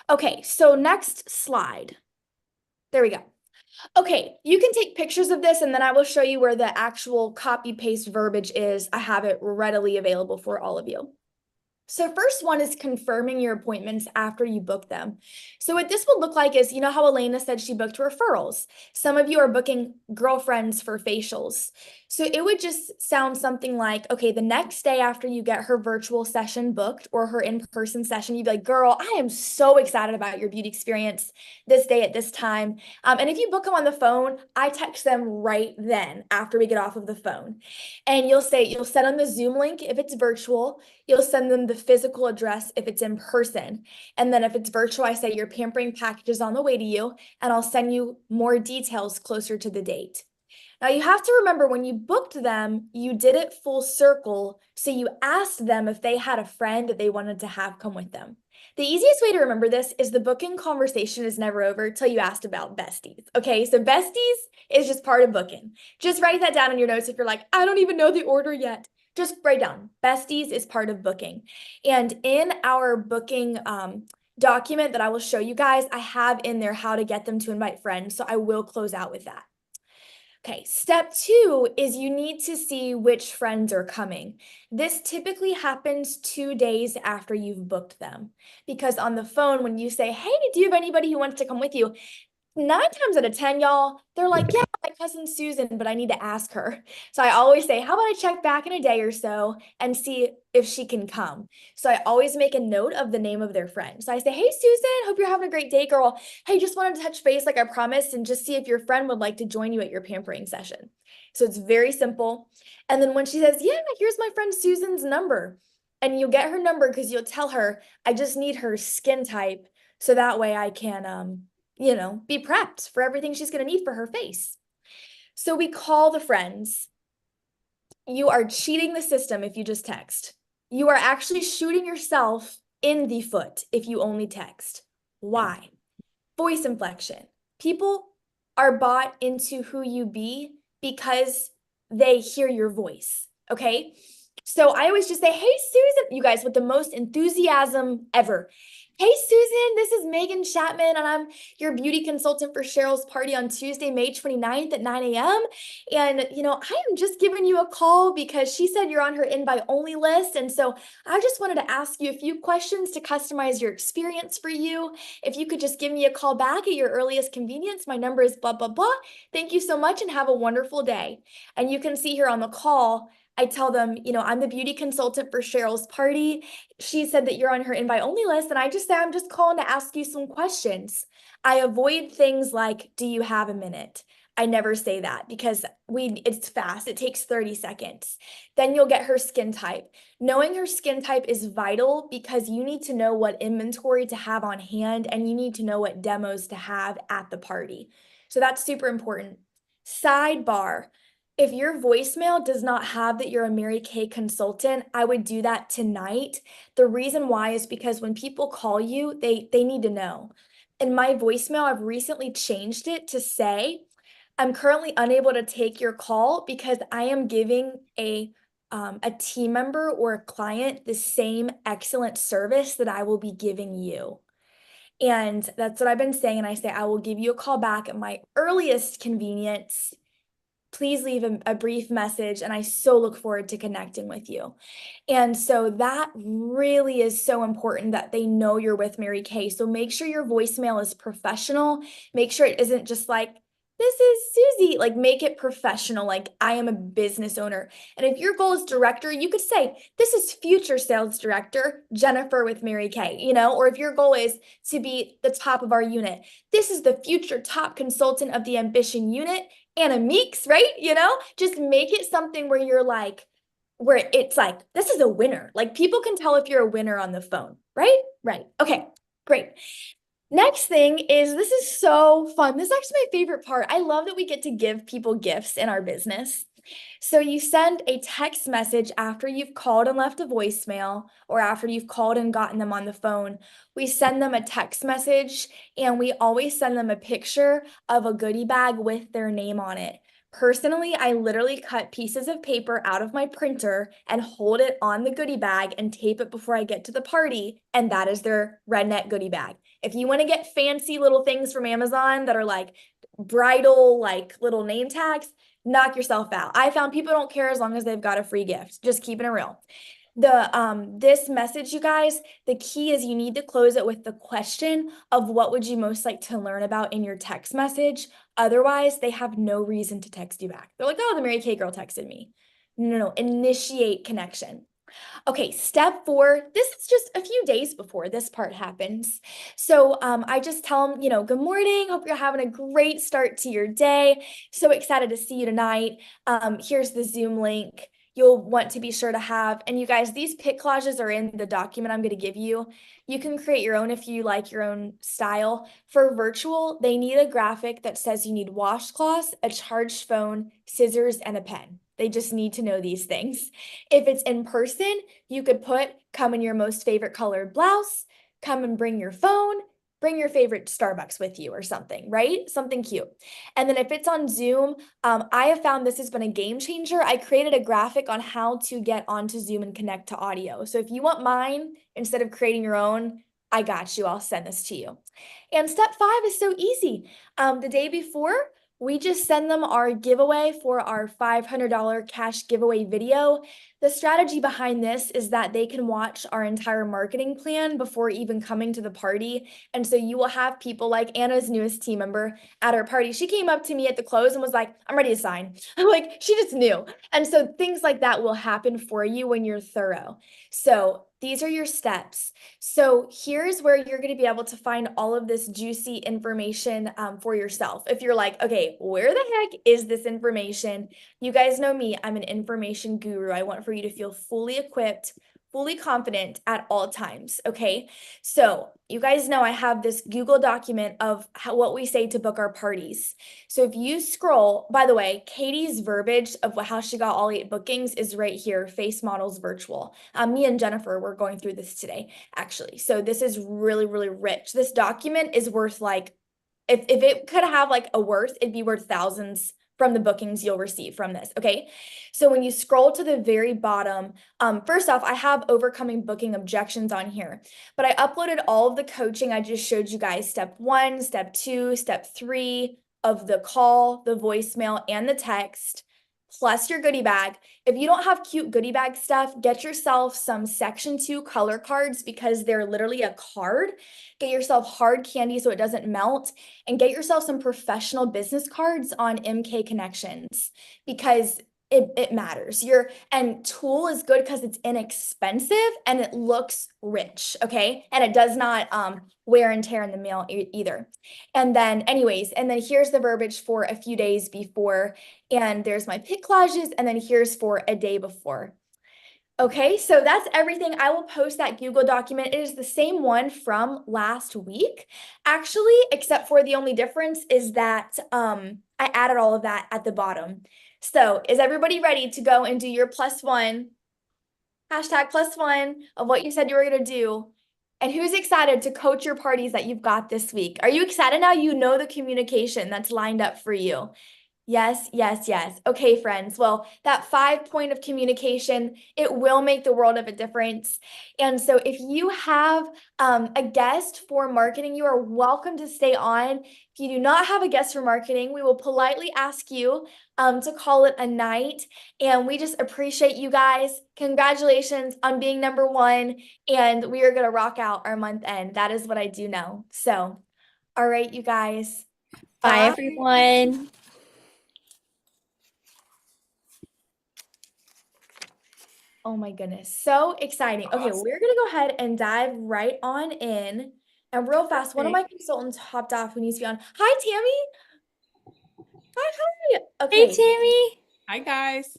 Okay, so next slide. There we go. Okay, you can take pictures of this and then I will show you where the actual copy paste verbiage is. I have it readily available for all of you. So first one is confirming your appointments after you book them. So what this will look like is, you know how Elena said she booked referrals. Some of you are booking girlfriends for facials. So it would just sound something like, okay, the next day after you get her virtual session booked or her in-person session, you'd be like, girl, I am so excited about your beauty experience this day at this time. And if you book them on the phone, I text them right then after we get off of the phone. And you'll send them the Zoom link if it's virtual. You'll send them the physical address if it's in person. And then if it's virtual, I say your pampering package is on the way to you, and I'll send you more details closer to the date. Now, you have to remember when you booked them, you did it full circle. So you asked them if they had a friend that they wanted to have come with them. The easiest way to remember this is the booking conversation is never over till you asked about besties. Okay, so besties is just part of booking. Just write that down in your notes if you're like, I don't even know the order yet. Just write down besties is part of booking. And in our booking document that I will show you guys, I have in there how to get them to invite friends. So I will close out with that. Okay, step 2 is you need to see which friends are coming. This typically happens 2 days after you've booked them, because on the phone, when you say, hey, do you have anybody who wants to come with you? 9 times out of 10, y'all, they're like, yeah, my cousin Susan, but I need to ask her. So I always say, how about I check back in a day or so and see if she can come? So I always make a note of the name of their friend. So I say, hey, Susan, hope you're having a great day, girl. Hey, just wanted to touch base like I promised and just see if your friend would like to join you at your pampering session. So it's very simple. And then when she says, yeah, here's my friend Susan's number. And you'll get her number because you'll tell her, I just need her skin type. So that way I can, be prepped for everything she's going to need for her face. So we call the friends. You are cheating the system if you just text. You are actually shooting yourself in the foot if you only text. Why? Voice inflection. People are bought into who you be because they hear your voice, okay? So I always just say, hey, Susan, you guys, with the most enthusiasm ever. Hey, Susan, this is Megan Chapman, and I'm your beauty consultant for Cheryl's party on Tuesday, May 29th at 9 a.m. And, I am just giving you a call because she said you're on her invite only list. And so I just wanted to ask you a few questions to customize your experience for you. If you could just give me a call back at your earliest convenience, my number is blah, blah, blah. Thank you so much and have a wonderful day. And you can see here on the call, I tell them, I'm the beauty consultant for Cheryl's party. She said that you're on her invite only list. And I just say, I'm just calling to ask you some questions. I avoid things like, do you have a minute? I never say that because it's fast. It takes 30 seconds. Then you'll get her skin type. Knowing her skin type is vital because you need to know what inventory to have on hand and you need to know what demos to have at the party. So that's super important. Sidebar. If your voicemail does not have that you're a Mary Kay consultant, I would do that tonight. The reason why is because when people call you, they need to know. In my voicemail, I've recently changed it to say, I'm currently unable to take your call because I am giving a team member or a client the same excellent service that I will be giving you. And that's what I've been saying. And I say, I will give you a call back at my earliest convenience. Please leave a brief message, and I so look forward to connecting with you. And so that really is so important that they know you're with Mary Kay. So make sure your voicemail is professional. Make sure it isn't just like, this is Susie. Like, make it professional. Like, I am a business owner. And if your goal is director, you could say, this is future sales director, Jennifer with Mary Kay, or if your goal is to be the top of our unit, this is the future top consultant of the ambition unit, Anna Meeks, right? Just make it something where you're like, where it's like, this is a winner. Like, people can tell if you're a winner on the phone, right? Right. Okay, great. Next thing is, this is so fun. This is actually my favorite part. I love that we get to give people gifts in our business. So you send a text message after you've called and left a voicemail, or after you've called and gotten them on the phone. We send them a text message, and we always send them a picture of a goodie bag with their name on it. Personally, I literally cut pieces of paper out of my printer and hold it on the goodie bag and tape it before I get to the party, and that is their redneck goodie bag. If you want to get fancy little things from Amazon that are like bridal, like little name tags, knock yourself out. I found people don't care as long as they've got a free gift. Just keeping it real. This message, you guys, the key is you need to close it with the question of what would you most like to learn about in your text message. Otherwise, they have no reason to text you back. They're like, oh, the Mary Kay girl texted me. No, initiate connection. Okay, step 4, this is just a few days before this part happens. So I just tell them, good morning, hope you're having a great start to your day. So excited to see you tonight. Here's the Zoom link. you'll want to be sure to have. And you guys, these pic collages are in the document I'm going to give you. You can create your own if you like your own style. For virtual, they need a graphic that says you need washcloths, a charged phone, scissors, and a pen. They just need to know these things. If it's in person, you could put come in your most favorite colored blouse, come and bring your phone, bring your favorite Starbucks with you or something, right? Something cute. And then if it's on Zoom, I have found this has been a game changer. I created a graphic on how to get onto Zoom and connect to audio. So if you want mine, instead of creating your own, I got you. I'll send this to you. And step 5 is so easy. The day before, we just send them our giveaway for our $500 cash giveaway video. The strategy behind this is that they can watch our entire marketing plan before even coming to the party. And so you will have people like Anna's newest team member at our party. She came up to me at the close and was like, I'm ready to sign. Like, she just knew. And so things like that will happen for you when you're thorough. So these are your steps. So here's where you're going to be able to find all of this juicy information for yourself. If you're like, okay, where the heck is this information? You guys know me, I'm an information guru. I want for you to feel fully equipped, fully confident at all times, okay? So you guys know I have this Google document of what we say to book our parties. So if you scroll, by the way, Katie's verbiage of how she got all 8 bookings is right here, Face Models Virtual. Me and Jennifer were going through this today, actually. So this is really, really rich. This document is worth like, if it could have like a worth, it'd be worth thousands from the bookings you'll receive from this, okay? So when you scroll to the very bottom, first off, I have overcoming booking objections on here, but I uploaded all of the coaching I just showed you guys, step 1, step 2, step 3 of the call, the voicemail, and the text, plus your goodie bag. If you don't have cute goodie bag stuff, get yourself some section 2 color cards because they're literally a card. Get yourself hard candy so it doesn't melt, and get yourself some professional business cards on MK Connections because it matters. And Tool is good because it's inexpensive and it looks rich, okay? And it does not wear and tear in the mail either. And then anyways, and then here's the verbiage for a few days before, and there's my pic collages, and then here's for a day before. Okay, so that's everything. I will post that Google document. It is the same one from last week, actually, except for the only difference is that I added all of that at the bottom. So is everybody ready to go and do your +1, #+1 of what you said you were going to do? And who's excited to coach your parties that you've got this week? Are you excited now? You know the communication that's lined up for you. Yes, yes, yes. Okay, friends. Well, that 5 point of communication, it will make the world of a difference. And so if you have a guest for marketing, you are welcome to stay on. If you do not have a guest for marketing, we will politely ask you to call it a night. And we just appreciate you guys. Congratulations on being #1. And we are going to rock out our month end. That is what I do know. So, all right, you guys. Bye, everyone. Oh my goodness, so exciting. Okay, we're gonna go ahead and dive right on in. And real fast, one of my consultants hopped off who needs to be on. Hi, Tammy. Hi. Hey, Okay, Tammy. Hi, guys.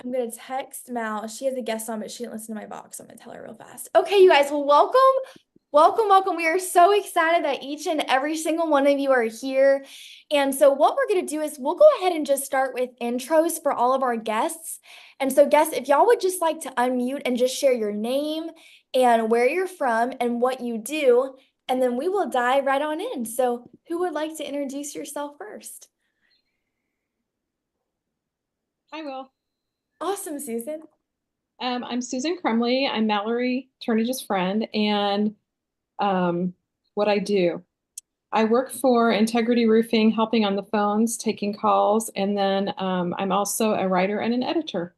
I'm gonna text Mal. She has a guest on, but she didn't listen to my box. So I'm gonna tell her real fast. Okay, you guys, well, welcome. Welcome, welcome. We are so excited that each and every single one of you are here. And so what we're going to do is we'll go ahead and just start with intros for all of our guests. And so guests, if y'all would just like to unmute and just share your name and where you're from and what you do, and then we will dive right on in. So who would like to introduce yourself first? I will. Awesome, Susan. I'm Susan Crumley. I'm Mallory Turnage's friend, and what I do. I work for Integrity Roofing, helping on the phones, taking calls, and then I'm also a writer and an editor.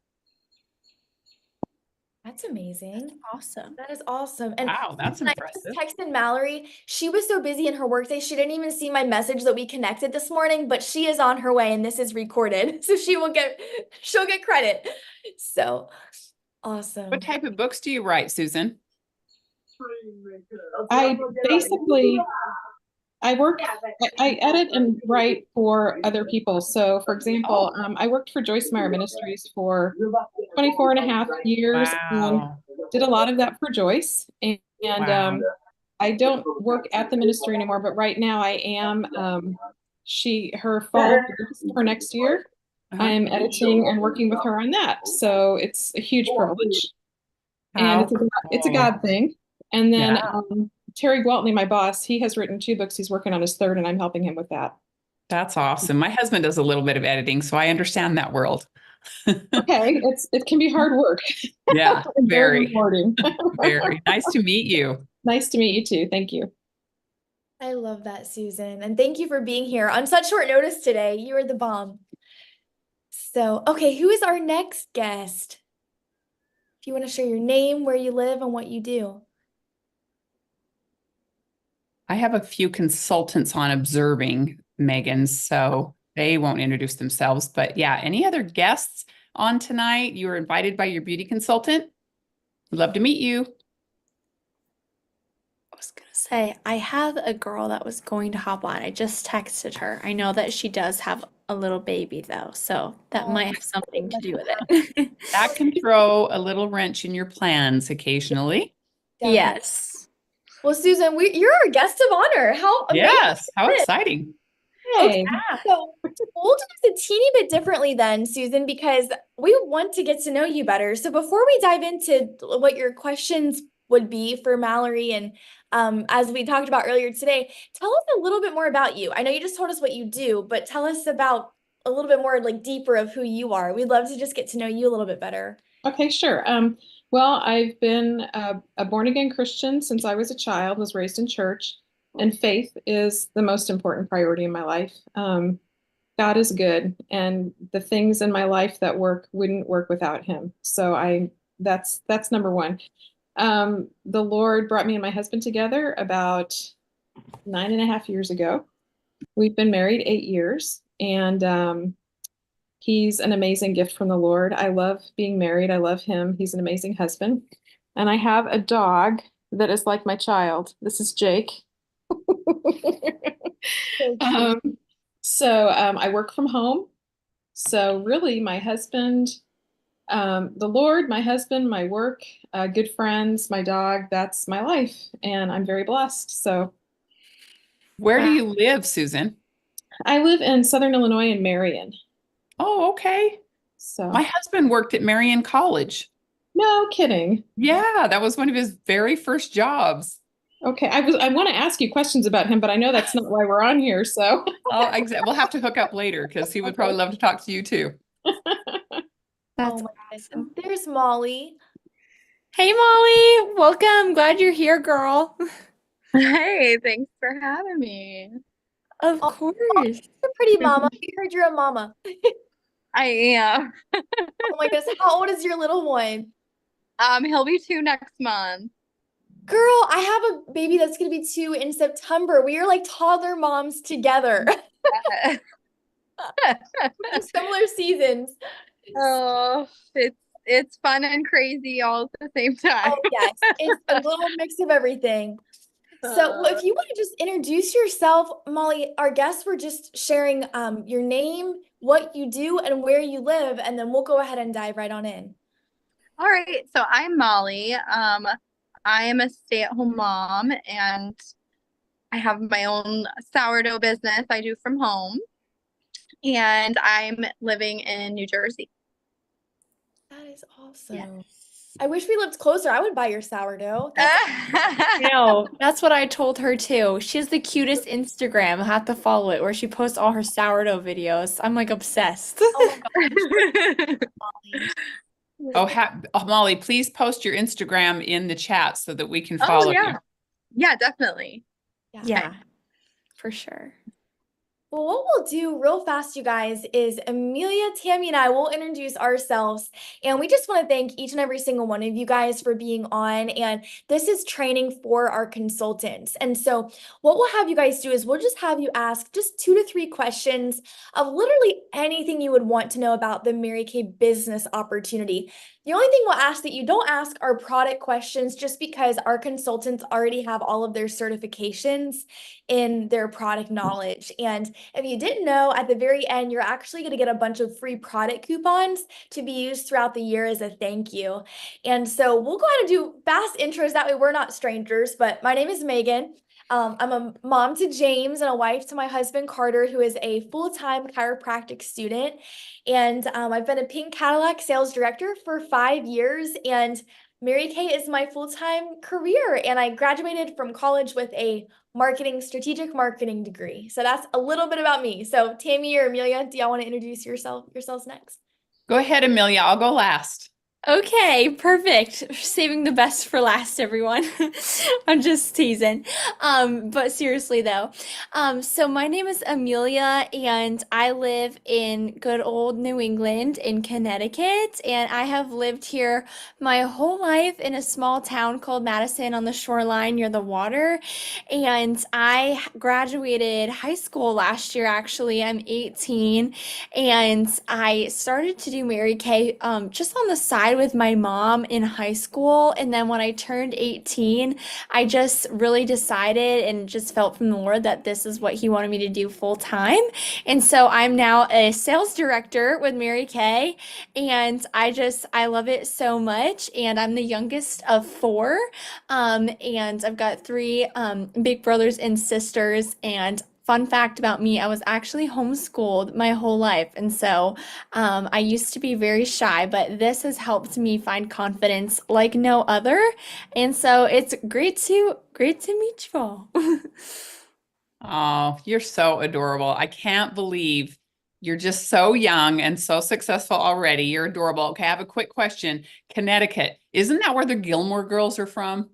That's amazing. Awesome. That is awesome. And Wow, that's I impressive. just texted Mallory. She was so busy in her workday, she didn't even see my message that we connected this morning, but she is on her way and this is recorded. So she'll get credit. So awesome. What type of books do you write, Susan? I basically I work, I edit and write for other people. So for example, I worked for Joyce Meyer Ministries for 24 and a half years and Wow. did a lot of that for Joyce. And Wow. I don't work at the ministry anymore, but right now I am, her fall for next year. Uh-huh. I am editing and working with her on that. So it's a huge privilege. And How it's a cool. God thing. And then Yeah. Terry Gwaltney, my boss, he has written 2 books. He's working on his third, and I'm helping him with that. That's awesome. My husband does a little bit of editing, so I understand that world. Okay, it can be hard work. Yeah, and very very, rewarding. very nice to meet you. Nice to meet you too. Thank you. I love that, Susan. And thank you for being here on such short notice today. You are the bomb. So, okay, who is our next guest? If you want to share your name, where you live, and what you do. I have a few consultants on observing, Megan, so they won't introduce themselves. But yeah, any other guests on tonight? You were invited by your beauty consultant. Love to meet you. I was gonna say, I have a girl that was going to hop on. I just texted her. I know that she does have a little baby though, so that might have something to do with it. That can throw a little wrench in your plans occasionly. Definitely. Yes. Well, Susan, you're our guest of honor. How amazing. Yes, how exciting. Hey, So we'll do this a teeny bit differently then, Susan, because we want to get to know you better. So before we dive into what your questions would be for Mallory, and as we talked about earlier today, tell us a little bit more about you. I know you just told us what you do, but tell us about a little bit more like deeper of who you are. We'd love to just get to know you a little bit better. okay, sure. Well, I've been a born again Christian since I was a child, was raised in church, and faith is the most important priority in my life. God is good, and the things in my life that work wouldn't work without him. So that's number one. The Lord brought me and my husband together about 9.5 years ago. We've been married 8 years, and he's an amazing gift from the Lord. I love being married. I love him. He's an amazing husband. And I have a dog that is like my child. This is Jake. I work from home. So really my husband, the Lord, my husband, my work, good friends, my dog, that's my life. And I'm very blessed. So Where do you live, Susan? I live in Southern Illinois in Marion. Oh, okay. So My husband worked at Marion College. no kidding. Yeah, that was one of his very first jobs. Okay, I want to ask you questions about him, but I know that's not why we're on here. So We'll have to hook up later because he would probably love to talk to you too. That's Oh my goodness. And there's Molly. Hey Molly, welcome. Glad you're here, girl. Hey, thanks for having me. Of Oh, course. You're a pretty mama. We heard you're a mama. I am. Oh my goodness. How old is your little one? He'll be 2 next month. Girl, I have a baby that's going to be 2 in September. We are like toddler moms together. Similar seasons. Oh, it's fun and crazy all at the same time. Oh, yes. It's a little mix of everything. So if you want to just introduce yourself, Molly, our guests were just sharing your name, what you do, and where you live, and then we'll go ahead and dive right on in. All right, so I'm Molly. I am a stay-at-home mom, and I have my own sourdough business I do from home, and I'm living in New Jersey. That is awesome. I wish we lived closer. I would buy your sourdough. That's No, that's what I told her too. She has the cutest Instagram. I'll have to follow it where she posts all her sourdough videos. I'm like obsessed. oh my gosh, Molly. Molly, please post your Instagram in the chat so that we can follow you. Yeah, definitely. Yeah, for sure. Well, what we'll do real fast, you guys, is Amelia, Tammy, and I will introduce ourselves. And we just want to thank each and every single one of you guys for being on. And this is training for our consultants. And so what we'll have you guys do is we'll just have you ask just 2 to 3 questions of literally anything you would want to know about the Mary Kay business opportunity. The only thing we'll ask that you don't ask are product questions, just because our consultants already have all of their certifications in their product knowledge. And if you didn't know, at the very end, you're actually going to get a bunch of free product coupons to be used throughout the year as a thank you. And so we'll go ahead and do fast intros. That way we're not strangers, but my name is Megan. I'm a mom to James and a wife to my husband, Carter, who is a full-time chiropractic student. And I've been a Pink Cadillac sales director for 5 years. And Mary Kay is my full-time career. And I graduated from college with a strategic marketing degree. So that's a little bit about me. So Tammy or Amelia, do y'all want to introduce yourselves next? Go ahead, Amelia. I'll go last. Okay, perfect. Saving the best for last, everyone. I'm just teasing. But seriously though, so my name is Amelia and I live in good old New England in Connecticut, and I have lived here my whole life in a small town called Madison on the shoreline near the water. And I graduated high school last year, actually. I'm 18, and I started to do Mary Kay just on the side with my mom in high school. And then when I turned 18, I just really decided and just felt from the Lord that this is what He wanted me to do full time. And so I'm now a sales director with Mary Kay, and I love it so much. And I'm the youngest of four, and I've got three big brothers and sisters. And fun fact about me, I was actually homeschooled my whole life. And so I used to be very shy, but this has helped me find confidence like no other. And so it's great to meet you all. Oh, you're so adorable. I can't believe you're just so young and so successful already. You're adorable. Okay, I have a quick question. Connecticut, isn't that where the Gilmore Girls are from?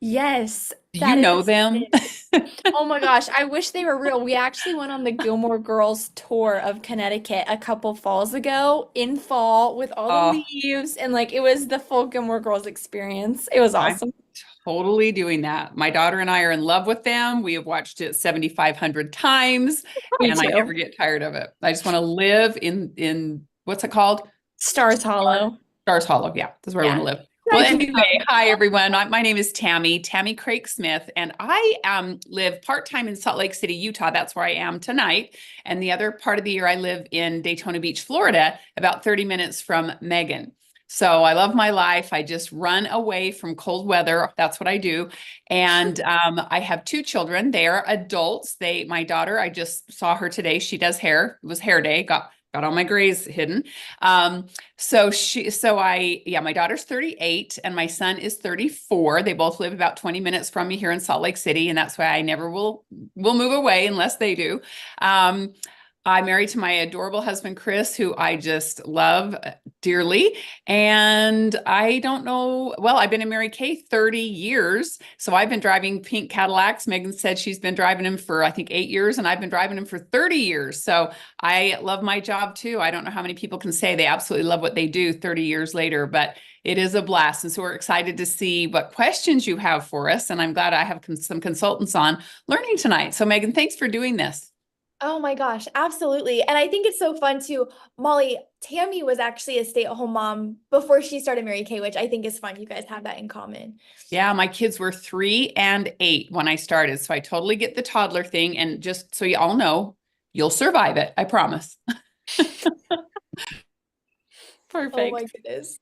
Yes, Do you that know is them? it. Oh my gosh, I wish they were real. We actually went on the Gilmore Girls tour of Connecticut a couple falls ago in fall with all the Oh, leaves, and like it was the full Gilmore Girls experience. It was I'm awesome. totally doing that. My daughter and I are in love with them. We have watched it 7,500 times, Me and I too. never get tired of it. I just want to live in what's it called? Stars Hollow. Stars Hollow. Yeah, that's where I want Yeah. to live. Well, Guys, anyway, hi everyone. My name is Tammy Craig Smith, and I live part-time in Salt Lake City, Utah. That's where I am tonight. And the other part of the year, I live in Daytona Beach, Florida, about 30 minutes from Megan. So I love my life. I just run away from cold weather. That's what I do. And I have two children. They are adults. My daughter, I just saw her today. She does hair. It was hair day. Got all my grays hidden. My daughter's 38 and my son is 34. They both live about 20 minutes from me here in Salt Lake City. And that's why I never will move away unless they do. I'm married to my adorable husband, Chris, who I just love dearly. And I don't know, well, I've been in Mary Kay 30 years. So I've been driving pink Cadillacs. Megan said she's been driving them for, I think, 8 years, and I've been driving them for 30 years. So I love my job too. I don't know how many people can say they absolutely love what they do 30 years later, but it is a blast. And so we're excited to see what questions you have for us. And I'm glad I have some consultants on learning tonight. So Megan, thanks for doing this. oh my gosh, absolutely. And I think it's so fun too. Molly, Tammy was actually a stay-at-home mom before she started Mary Kay, which I think is fun. You guys have that in common. Yeah, my kids were 3 and 8 when I started. So I totally get the toddler thing. And just so you all know, you'll survive it. I promise. Perfect. Oh my goodness.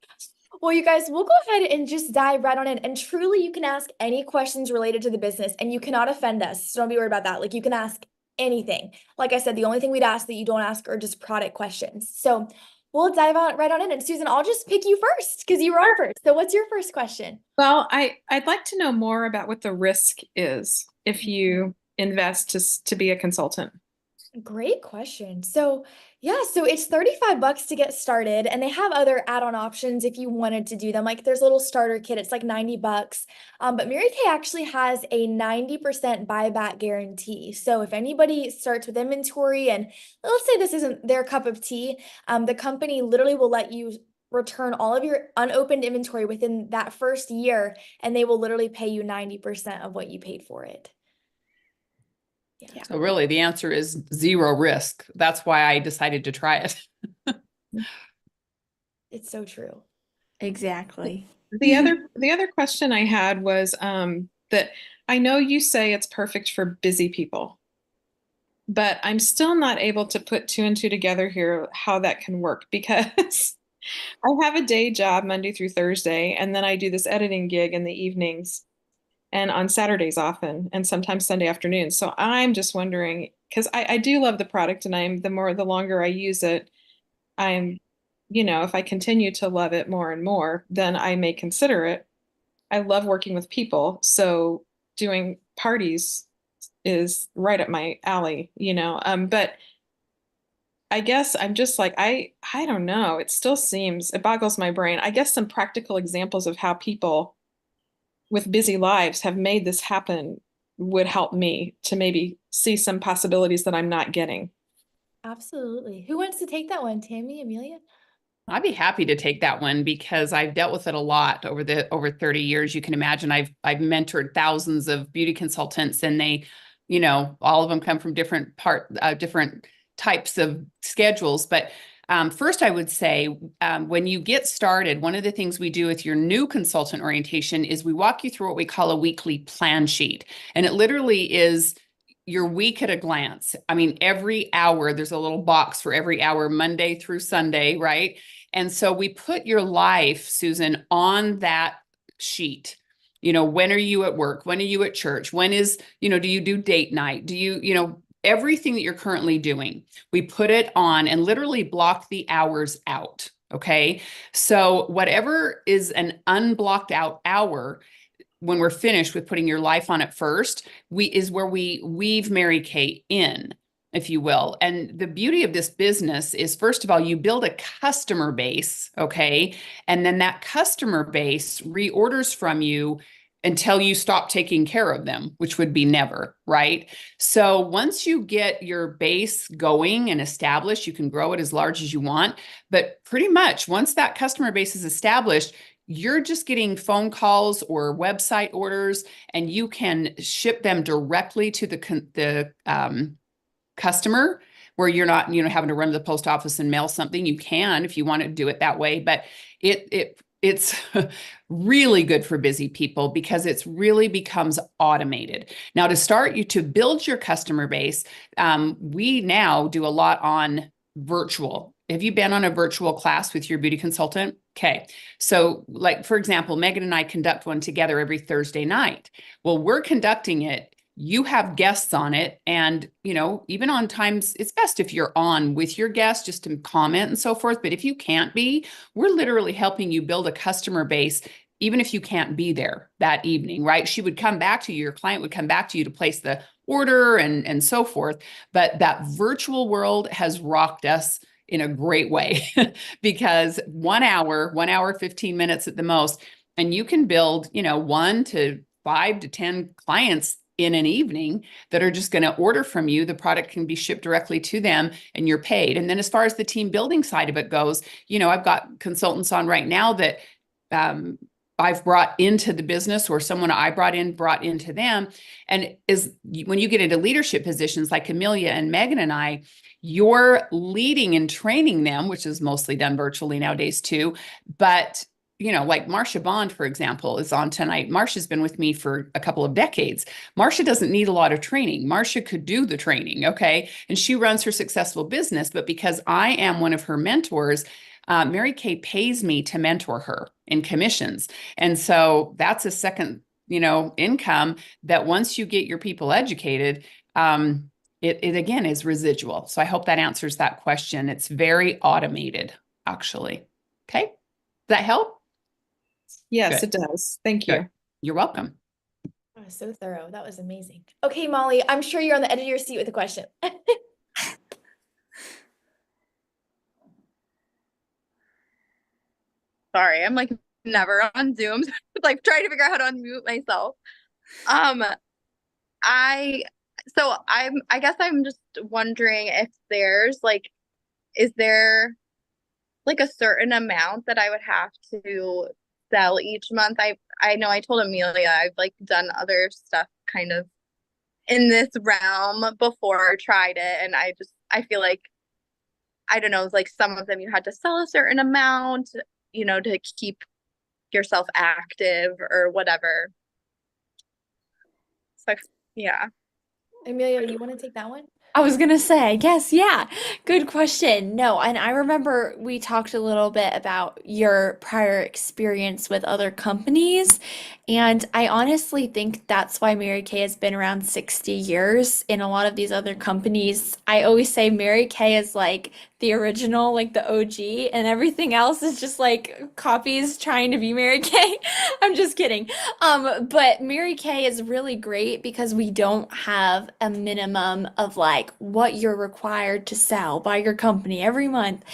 Well, you guys, we'll go ahead and just dive right on in. And truly, you can ask any questions related to the business and you cannot offend us. So don't be worried about that. Like, you can ask anything. Like I said, the only thing we'd ask that you don't ask are just product questions. So we'll dive right on in. And Susan, I'll just pick you first because you were on first. So what's your first question? Well, I'd like to know more about what the risk is if you invest to be a consultant. Great question. So so it's $35 to get started, and they have other add-on options if you wanted to do them. Like there's a little starter kit, it's like $90. But Mary Kay actually has a 90% buyback guarantee. So if anybody starts with inventory and let's say this isn't their cup of tea, the company literally will let you return all of your unopened inventory within that first year, and they will literally pay you 90% of what you paid for it. Yeah. So really the answer is zero risk. That's why I decided to try it. It's so true. Exactly. The other question I had was that I know you say it's perfect for busy people, but I'm still not able to put two and two together here how that can work because I have a day job Monday through Thursday, and then I do this editing gig in the evenings and on Saturdays often, and sometimes Sunday afternoons. So I'm just wondering, because I do love the product, and the longer I use it, I'm, if I continue to love it more and more, then I may consider it. I love working with people, so doing parties is right up my alley. But I guess I'm just like, I don't know. It boggles my brain. I guess some practical examples of how people with busy lives have made this happen would help me to maybe see some possibilities that I'm not getting. Absolutely. Who wants to take that one? Tammy, Amelia? I'd be happy to take that one because I've dealt with it a lot over 30 years. You can imagine I've mentored thousands of beauty consultants, and all of them come from different types of schedules. But first, I would say when you get started, one of the things we do with your new consultant orientation is we walk you through what we call a weekly plan sheet. And it literally is your week at a glance. I mean, every hour, there's a little box for every hour, Monday through Sunday, right? And so we put your life, Susan, on that sheet. When are you at work? When are you at church? Do you do date night? Do everything that you're currently doing, we put it on and literally block the hours out. Okay. So whatever is an unblocked out hour, when we're finished with putting your life on it first, is where we weave Mary Kay in, if you will. And the beauty of this business is, first of all, you build a customer base, okay? And then that customer base reorders from you until you stop taking care of them, which would be never, right? So once you get your base going and established, you can grow it as large as you want. But pretty much once that customer base is established, you're just getting phone calls or website orders, and you can ship them directly to the customer, where you're not, having to run to the post office and mail something. You can, if you want to do it that way, but it's really good for busy people because it's really becomes automated. Now, to build your customer base, we now do a lot on virtual. Have you been on a virtual class with your beauty consultant? Okay. So like, for example, Megan and I conduct one together every Thursday night. Well, we're conducting it. You have guests on it. And, even on times, it's best if you're on with your guests just to comment and so forth. But if you can't be, we're literally helping you build a customer base, even if you can't be there that evening, right? She would come back to you, your client would come back to you to place the order and so forth. But that virtual world has rocked us in a great way because 1 hour, 15 minutes at the most, and you can build, 1 to 5 to 10 clients in an evening that are just going to order from you. The product can be shipped directly to them and you're paid. And then as far as the team building side of it goes, I've got consultants on right now that I've brought into the business, or someone I brought into them. And when you get into leadership positions like Amelia and Megan and I, you're leading and training them, which is mostly done virtually nowadays too. But like Marcia Bond, for example, is on tonight. Marcia's been with me for a couple of decades. Marcia doesn't need a lot of training. Marcia could do the training, okay? And she runs her successful business. But because I am one of her mentors, Mary Kay pays me to mentor her in commissions. And so that's a second, income that once you get your people educated, it again is residual. So I hope that answers that question. It's very automated, actually. Okay. Does that help? Yes, Good. it does. Thank you. Good. You're welcome. That was so thorough. That was amazing. Okay, Molly, I'm sure you're on the edge of your seat with a question. Sorry, I'm like never on Zoom, like trying to figure out how to unmute myself. Um, I guess I'm just wondering if is there like a certain amount that I would have to sell each month? I know I told Amelia I've like done other stuff kind of in this realm before, tried it, and I feel like I don't know, like some of them you had to sell a certain amount. to keep yourself active or whatever. So yeah. Amelia, you want to take that one? I was gonna say, I guess, yeah. Good question. No, and I remember we talked a little bit about your prior experience with other companies, and I honestly think that's why Mary Kay has been around 60 years. In a lot of these other companies, I always say Mary Kay is like the original, like the OG, and everything else is just like copies trying to be Mary Kay. I'm just kidding. But Mary Kay is really great because we don't have a minimum of like what you're required to sell by your company every month.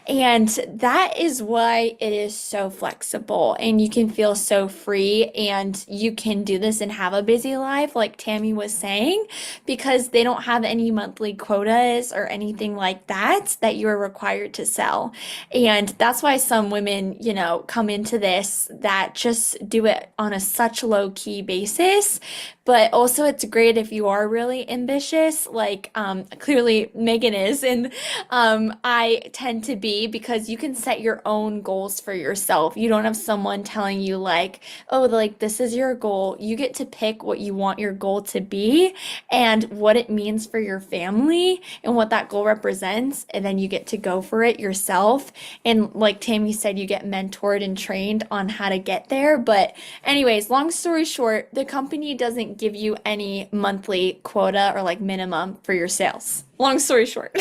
And that is why it is so flexible and you can feel so free and you can do this and have a busy life, like Tammy was saying, because they don't have any monthly quotas or anything like that that you're required to sell. And that's why some women, come into this that just do it on a such low key basis. But also it's great if you are really ambitious, like clearly Megan is, and I tend to be because you can set your own goals for yourself. You don't have someone telling you like, oh, like this is your goal. You get to pick what you want your goal to be and what it means for your family and what that goal represents, and then you get to go for it yourself. And like Tammy said, you get mentored and trained on how to get there. But anyways, long story short, the company doesn't give you any monthly quota or like minimum for your sales. Long story short.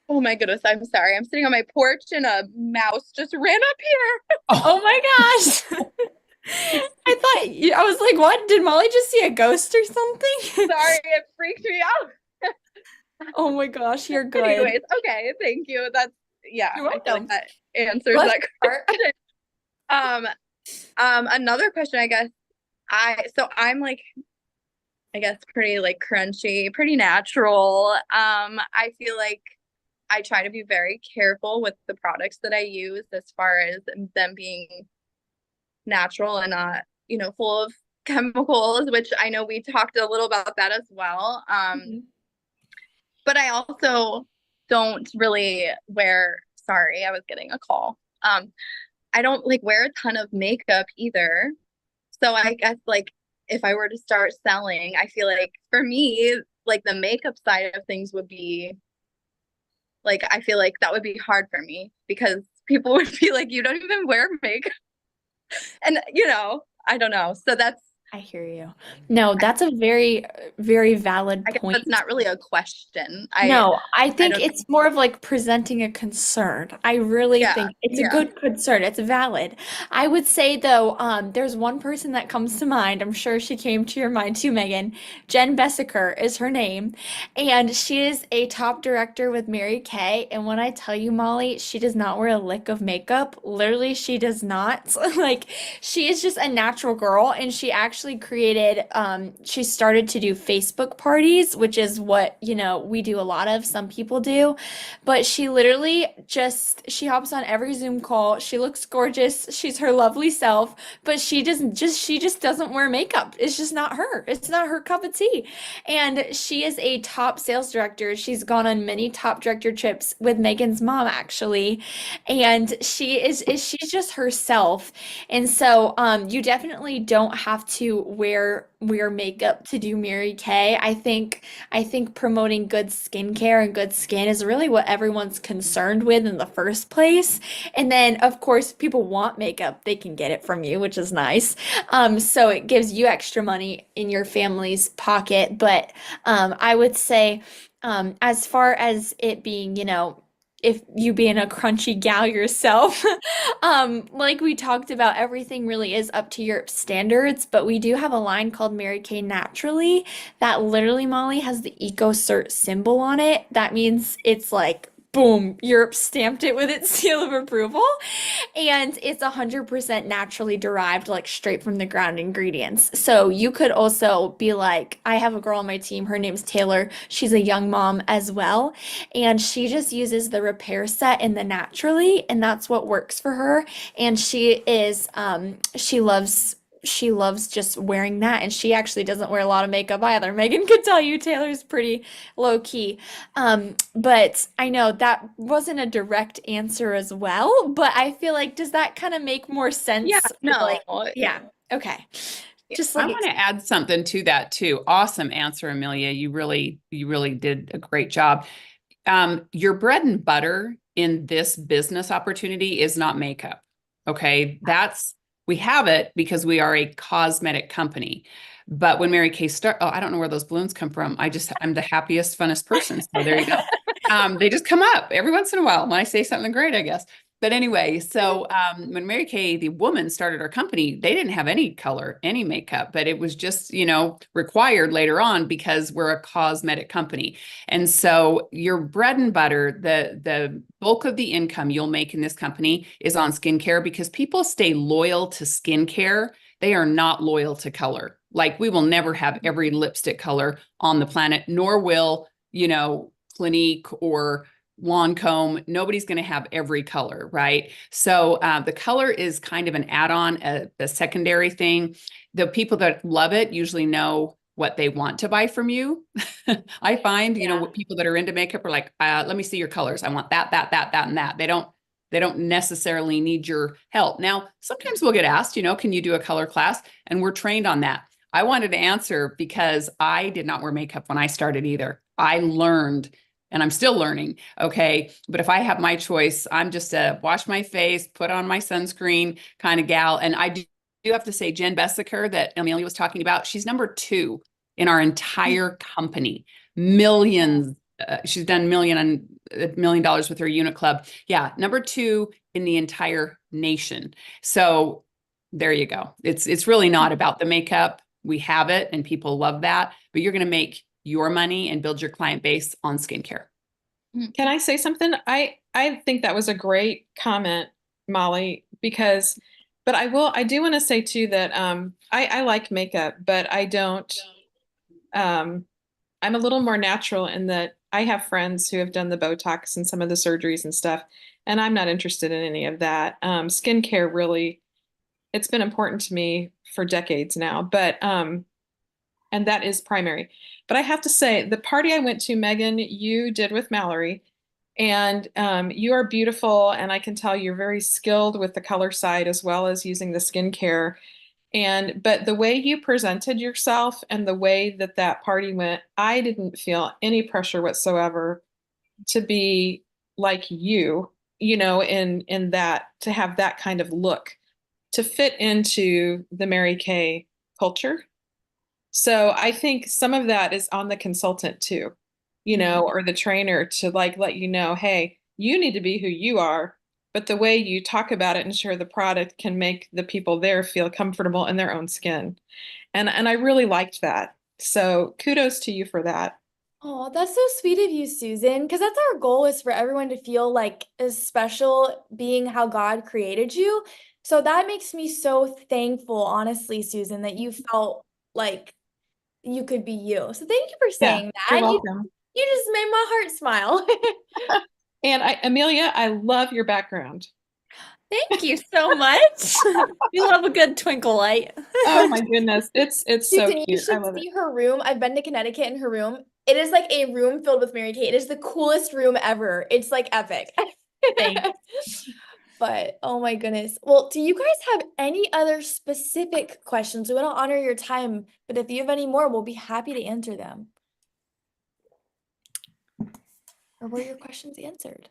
Oh my goodness, I'm sorry. I'm sitting on my porch and a mouse just ran up here. Oh my gosh. I was like, what? Did Molly just see a ghost or something? Sorry, it freaked me out. Oh my goch, you're good. Anyways, okay, thank you. Yeah, You're I feel welcome. like that answers Bless that your heart. question. Another question, I guess. I'm like, I guess pretty like crunchy, pretty natural. I feel like I try to be very careful with the products that I use as far as them being natural and not, full of chemicals, which I know we talked a little about that as well. But I also don't really sorry, I was getting a call. I don't like wear a ton of makeup either. So I guess like if I were to start selling, I feel like for me, like the makeup side of things would be like, I feel like that would be hard for me because people would be like, you don't even wear makeup. And, I don't know. So I hear you. No, that's a very, very valid I guess point. that's not really a question. No, I think don't- it's more of like presenting a concern. I really Yeah, think it's a yeah. good concern. It's valid. I would say though, there's one person that comes to mind. I'm sure she came to your mind too, Megan. Jen Bessaker is her name, and she is a top director with Mary Kay. And when I tell you, Molly, she does not wear a lick of makeup. Literally, she does not. Like, she is just a natural girl, and she actually created, she started to do Facebook parties, which is what, we do a lot of, some people do. But she literally she hops on every Zoom call. She looks gorgeous. She's her lovely self, but she just doesn't wear makeup. It's just not her. It's not her cup of tea. And she is a top sales director. She's gone on many top director trips with Megan's mom, actually. And she's just herself. And so you definitely don't have to wear makeup to do Mary Kay. I think promoting good skincare and good skin is really what everyone's concerned with in the first place. And then of course people want makeup, they can get it from you, which is nice. So it gives you extra money in your family's pocket. But I would say as far as it being, if you being a crunchy gal yourself, like we talked about, everything really is up to your standards, but we do have a line called Mary Kay Naturally that literally, Molly, has the EcoCert symbol on it. That means it's like, boom, Europe stamped it with its seal of approval. And it's 100% naturally derived, like straight from the ground ingredients. So you could also be like, I have a girl on my team, her name's Taylor. She's a young mom as well. And she just uses the repair set in the naturally, and that's what works for her. And she loves she loves just wearing that, and she actually doesn't wear a lot of makeup either. Megan could tell you Taylor's pretty low key. But I know that wasn't a direct answer as well, but I feel like does that kind of make more Yeah, sense? no. Yeah, okay. Just I like want to add something to that too. Awesome answer, Amelia. You really did a great job. Your bread and butter in this business opportunity is not makeup. Okay. We have it because we are a cosmetic company. But when Mary Kay I don't know where those balloons come from. I'm the happiest, funnest person. So there you go. They just come up every once in a while when I say something great, I guess. But anyway, so when Mary Kay, the woman, started our company, they didn't have any color, any makeup, but it was just, required later on because we're a cosmetic company. And so your bread and butter, the bulk of the income you'll make in this company is on skincare because people stay loyal to skincare. They are not loyal to color. Like we will never have every lipstick color on the planet, nor will, Clinique or Lancome. Nobody's going to have every color, right? So the color is kind of an add-on, a secondary thing. The people that love it usually know what they want to buy from you. I find, people that are into makeup are like, let me see your colors. I want that, and that. They don't necessarily need your help. Now, sometimes we'll get asked, can you do a color class? And we're trained on that. I wanted to answer because I did not wear makeup when I started either. I learned and I'm still learning. Okay. But if I have my choice, I'm just a wash my face, put on my sunscreen kind of gal. And I do have to say, Jen Bessaker that Amelia was talking about, she's number 2 in our entire company. Millions. She's done $1 million with her unit club. Yeah. Number 2 in the entire nation. So there you go. It's really not about the makeup. We have it and people love that, but you're going to make your money and build your client base on skincare. Can I say something? I think that was a great comment, Molly, but I do want to say too that I like makeup, but I don't I'm a little more natural in that I have friends who have done the Botox and some of the surgeries and stuff, and I'm not interested in any of that. Skincare really, it's been important to me for decades now, but and that is primary. But I have to say, the party I went to, Megan, you did with Mallory, and you are beautiful, and I can tell you're very skilled with the color side as well as using the skincare. But the way you presented yourself and the way that that party went, I didn't feel any pressure whatsoever to be like in that, to have that kind of look, to fit into the Mary Kay culture. So I think some of that is on the consultant too, or the trainer to like let you know, hey, you need to be who you are, but the way you talk about it and share the product can make the people there feel comfortable in their own skin. And I really liked that. So kudos to you for that. Oh, that's so sweet of you, Susan, because that's our goal is for everyone to feel like as special being how God created you. So that makes me so thankful, honestly, Susan, that you felt like you could be you. So thank you for Yeah, saying you're that. welcome. You just made my heart smile. And Amelia, I love your background. thank you so much. We love a good twinkle light. Oh my goodness. It's so Susan, you cute. I should love it. see her room. I've been to Connecticut in her room. It is like a room filled with Mary Kay. It is the coolest room ever. It's like epic. Thanks. But oh my goodness. Well, do you guys have any other specific questions? We want to honor your time, but if you have any more, we'll be happy to answer them. Or were your questions answered?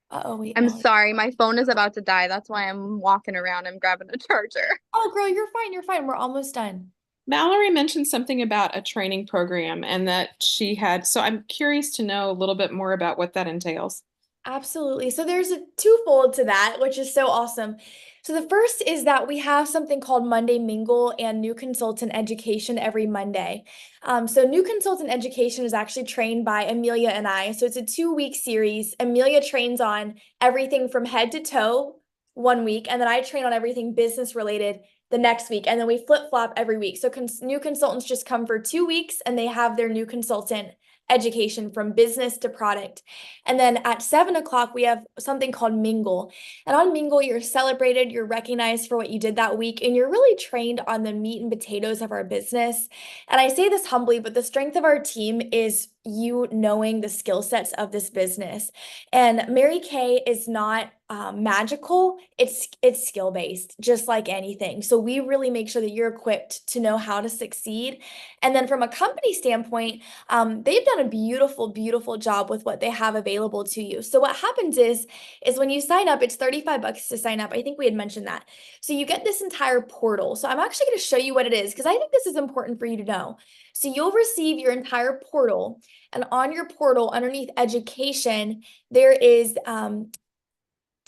Uh-oh, wait. I'm Mallory. sorry, my phone is about to die. That's why I'm walking around. I'm grabbing a charger. Oh, girl, you're fine. You're fine. We're almost done. Mallory mentioned something about a training program and that she had, so I'm curious to know a little bit more about what that entails. Absolutely. So there's a twofold to that, which is so awesome. So the first is that we have something called Monday Mingle and New Consultant Education every Monday. So New Consultant Education is actually trained by Amelia and I. So it's a 2-week series. Amelia trains on everything from head to toe 1 week, and then I train on everything business related the next week, and then we flip flop every week. So new consultants just come for 2 weeks, and they have their new consultant education from business to product. And then at 7 o'clock, we have something called Mingle. And on Mingle, you're celebrated, you're recognized for what you did that week, and you're really trained on the meat and potatoes of our business. And I say this humbly, but the strength of our team is you knowing the skill sets of this business. And Mary Kay is not magical. It's skill based, just like anything. So we really make sure that you're equipped to know how to succeed. And then from a company standpoint, they've done a beautiful, beautiful job with what they have available to you. So what happens is when you sign up, it's $35 to sign up. I think we had mentioned that. So you get this entire portal. So I'm actually going to show you what it is because I think this is important for you to know. So you'll receive your entire portal, and on your portal, underneath education, there is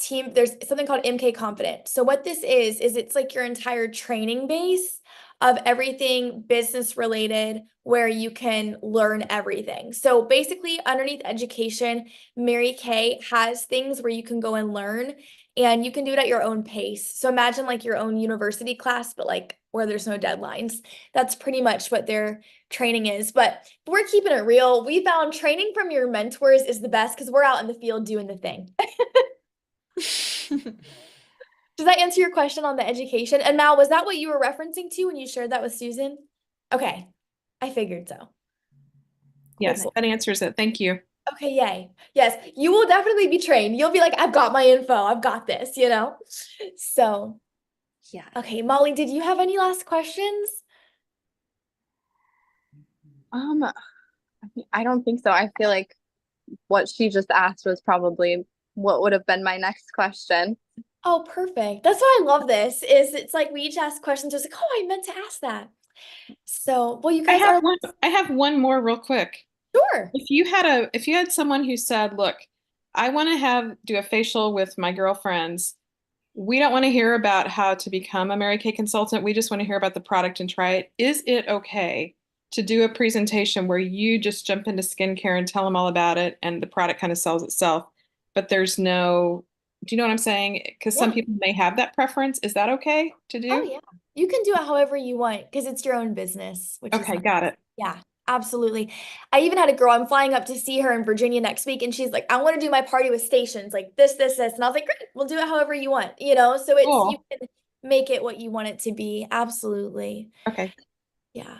there's something called MK Confident. So what this is it's like your entire training base of everything business related where you can learn everything. So basically underneath education, Mary Kay has things where you can go and learn, and you can do it at your own pace. So imagine like your own university class, but like where there's no deadlines. That's pretty much what their training is. But we're keeping it real. We found training from your mentors is the best because we're out in the field doing the thing. Does that answer your question on the education? And Mal, was that what you were referencing to when you shared that with Susan? Okay, I figured so. Yes, Cool. that answers it. Thank you. Okay, yay. Yes, you will definitely be trained. You'll be like, I've got my info. I've got this, you know? So, yeah. Okay, Molly, did you have any last questions? I don't think so. I feel like what she just asked was probably what would have been my next question. Oh, perfect. That's why I love this, is it's like we each ask questions, just like, oh, I meant to ask that. So, well, you guys are I have one more real quick. sure. If you had someone who said, look, I want to do a facial with my girlfriends. We don't want to hear about how to become a Mary Kay consultant. We just want to hear about the product and try it. Is it okay to do a presentation where you just jump into skincare and tell them all about it and the product kind of sells itself, but there's no, do you know what I'm saying? Because some Yeah. people may have that preference. Is that okay to do? Oh, yeah. You can do it however you want because it's your own business, which is Okay, nice. got it. Yeah, absolutely. I even had a girl, I'm flying up to see her in Virginia next week, and she's like, I want to do my party with stations, like this. And I was like, great, we'll do it however you want, you know? So it's, you Cool. can make it what you want it to be. Absolutely. Okay. Yeah.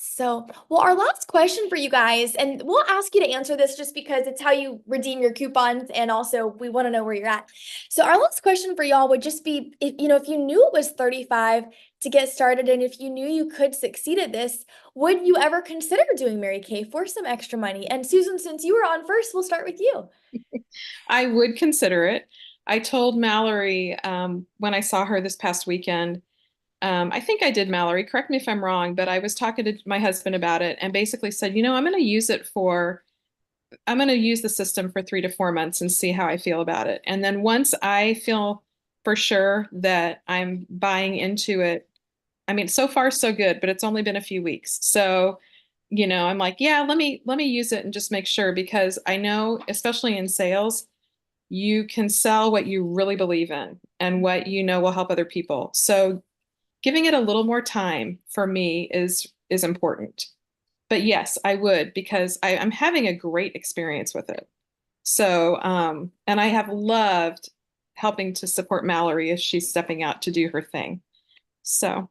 So, well, our last question for you guys, and we'll ask you to answer this just because it's how you redeem your coupons, and also we want to know where you're at. So, our last question for y'all would just be, if you knew it was 35 to get started, and if you knew you could succeed at this, would you ever consider doing Mary Kay for some extra money? And Susan, since you were on first, we'll start with you. I would consider it. I told Mallory when I saw her this past weekend, I think I did, Mallory, correct me if I'm wrong, but I was talking to my husband about it and basically said, I'm going to use the system for 3 to 4 months and see how I feel about it. And then once I feel for sure that I'm buying into it, I mean, so far so good, but it's only been a few weeks. So, I'm like, yeah, let me use it and just make sure, because I know, especially in sales, you can sell what you really believe in and what will help other people. So giving it a little more time for me is important. But yes, I would, because I'm having a great experience with it. So, and I have loved helping to support Mallory as she's stepping out to do her thing. So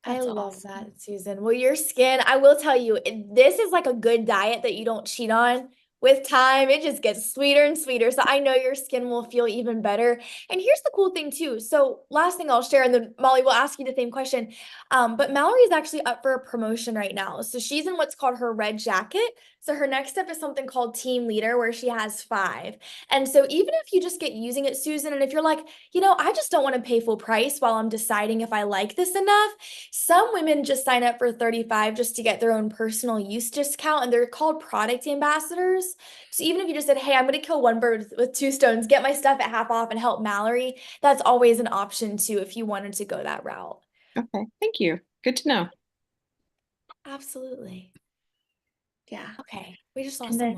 I that's love awesome. that, Susan. Well, your skin, I will tell you, this is like a good diet that you don't cheat on. With time, it just gets sweeter and sweeter. So I know your skin will feel even better. And here's the cool thing too. So last thing I'll share, and then Molly will ask you the same question. But Mallory is actually up for a promotion right now. So she's in what's called her red jacket. So her next step is something called team leader, where she has 5. And so even if you just get using it, Susan, and if you're like, I just don't want to pay full price while I'm deciding if I like this enough, some women just sign up for 35 just to get their own personal use discount, and they're called product ambassadors. So even if you just said, hey, I'm going to kill one bird with 2 stones, get my stuff at half off and help Mallory, that's always an option too if you wanted to go that route. Okay, thank you. Good to know. Absolutely. Yeah. Okay, we just lost And then-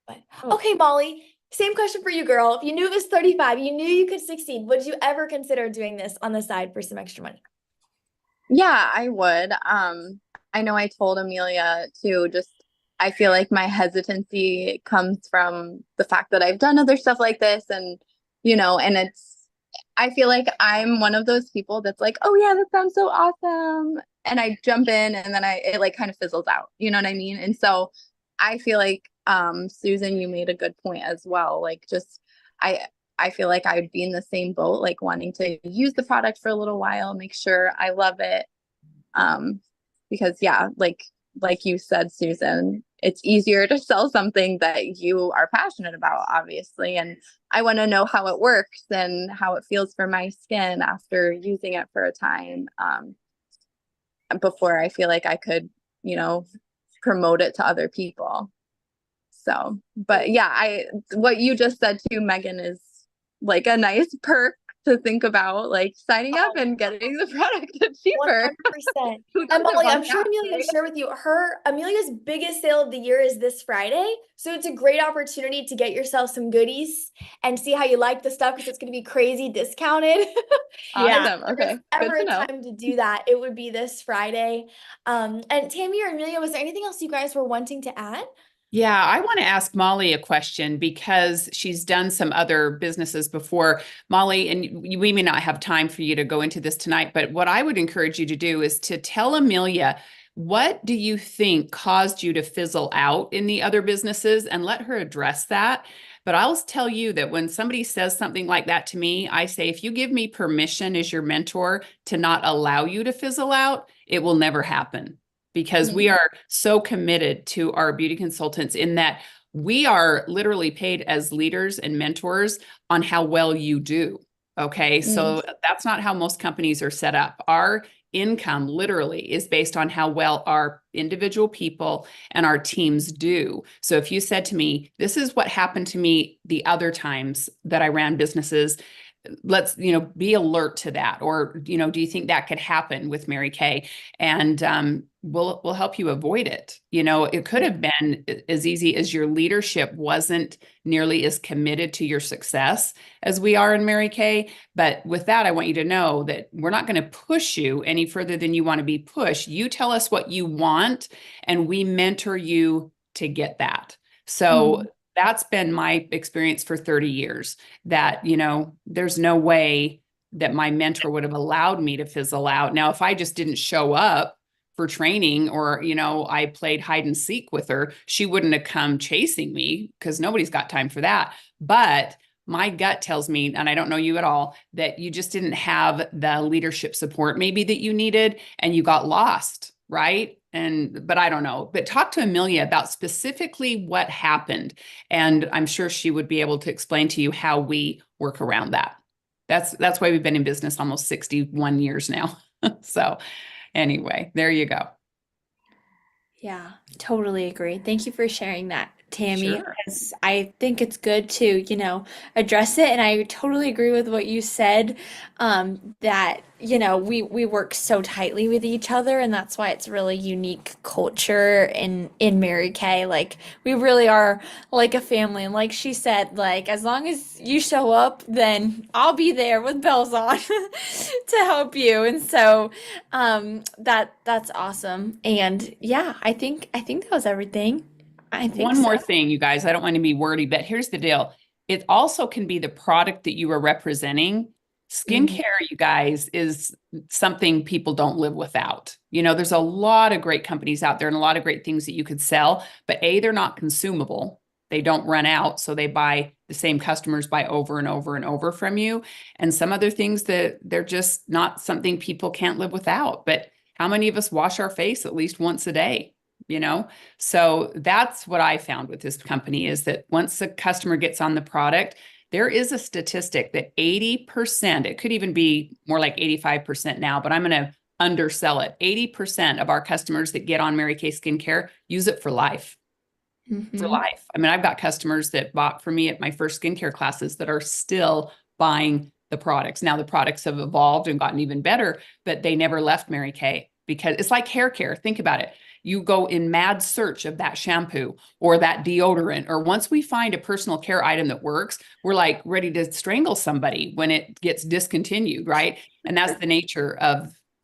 someone. But okay, Molly, same question for you, girl. If you knew it was 35, you knew you could succeed, would you ever consider doing this on the side for some extra money? Yeah, I would. I know I told Amelia to just I feel like my hesitancy comes from the fact that I've done other stuff like this, and and I feel like I'm one of those people that's like, oh yeah, that sounds so awesome. And I jump in and then it like kind of fizzles out. You know what I mean? And so I feel like, Susan, you made a good point as well. Like just, I, I feel like I would be in the same boat, like wanting to use the product for a little while, make sure I love it. Because yeah, like you said, Susan, it's easier to sell something that you are passionate about, obviously. And I want to know how it works and how it feels for my skin after using it for a time, before I feel like I could, promote it to other people. So, but yeah, what you just said too, Megan, is like a nice perk to think about, like signing up and getting the product cheaper. 100%. Who doesn't Emily, I'm want sure that, Amelia right? can share with you. Amelia's biggest sale of the year is this Friday. So it's a great opportunity to get yourself some goodies and see how you like the stuff, because it's going to be crazy discounted. Yeah. Awesome. Okay. If there's Good ever to a know. time to do that, it would be this Friday. And Tammy or Amelia, was there anything else you guys were wanting to add? Yeah, I want to ask Molly a question because she's done some other businesses before. Molly, and we may not have time for you to go into this tonight, but what I would encourage you to do is to tell Amelia, what do you think caused you to fizzle out in the other businesses, and let her address that. But I'll tell you that when somebody says something like that to me, I say, if you give me permission as your mentor to not allow you to fizzle out, it will never happen, because we are so committed to our beauty consultants in that we are literally paid as leaders and mentors on how well you do. Okay. So that's not how most companies are set up. Our income literally is based on how well our individual people and our teams do. So if you said to me, this is what happened to me the other times that I ran businesses, let's be alert to that. Or do you think that could happen with Mary Kay? And we'll help you avoid it. It could have been as easy as your leadership wasn't nearly as committed to your success as we are in Mary Kay. But with that, I want you to know that we're not going to push you any further than you want to be pushed. You tell us what you want, and we mentor you to get that. So that's been my experience for 30 years, that, there's no way that my mentor would have allowed me to fizzle out. Now, if I just didn't show up for training, or, I played hide and seek with her, she wouldn't have come chasing me, because nobody's got time for that. But my gut tells me, and I don't know you at all, that you just didn't have the leadership support maybe that you needed, and you got lost, right? But I don't know. But talk to Amelia about specifically what happened. And I'm sure she would be able to explain to you how we work around that. That's why we've been in business almost 61 years now. So anyway, there you go. Yeah, totally agree. Thank you for sharing that, Tammy. Sure. 'Cause I think it's good to, address it. And I totally agree with what you said, that, we work so tightly with each other, and that's why it's really unique culture in Mary Kay. Like, we really are like a family. And like she said, like, as long as you show up, then I'll be there with bells on to help you. And so that's awesome. And yeah, I think that was everything. I think One so. more thing, you guys, I don't want to be wordy, but here's the deal. It also can be the product that you are representing. Skincare, you guys, is something people don't live without. There's a lot of great companies out there and a lot of great things that you could sell, but they're not consumable. They don't run out. So the same customers buy over and over and over from you. And some other things that they're just not something people can't live without. But how many of us wash our face at least once a day? So that's what I found with this company, is that once a customer gets on the product, there is a statistic that 80%, it could even be more like 85% now, but I'm going to undersell it. 80% of our customers that get on Mary Kay Skincare use it for life. For life. I mean, I've got customers that bought from me at my first skincare classes that are still buying the products. Now the products have evolved and gotten even better, but they never left Mary Kay, because it's like hair care. Think about it. You go in mad search of that shampoo or that deodorant, or once we find a personal care item that works, we're like ready to strangle somebody when it gets discontinued, right? And that's the nature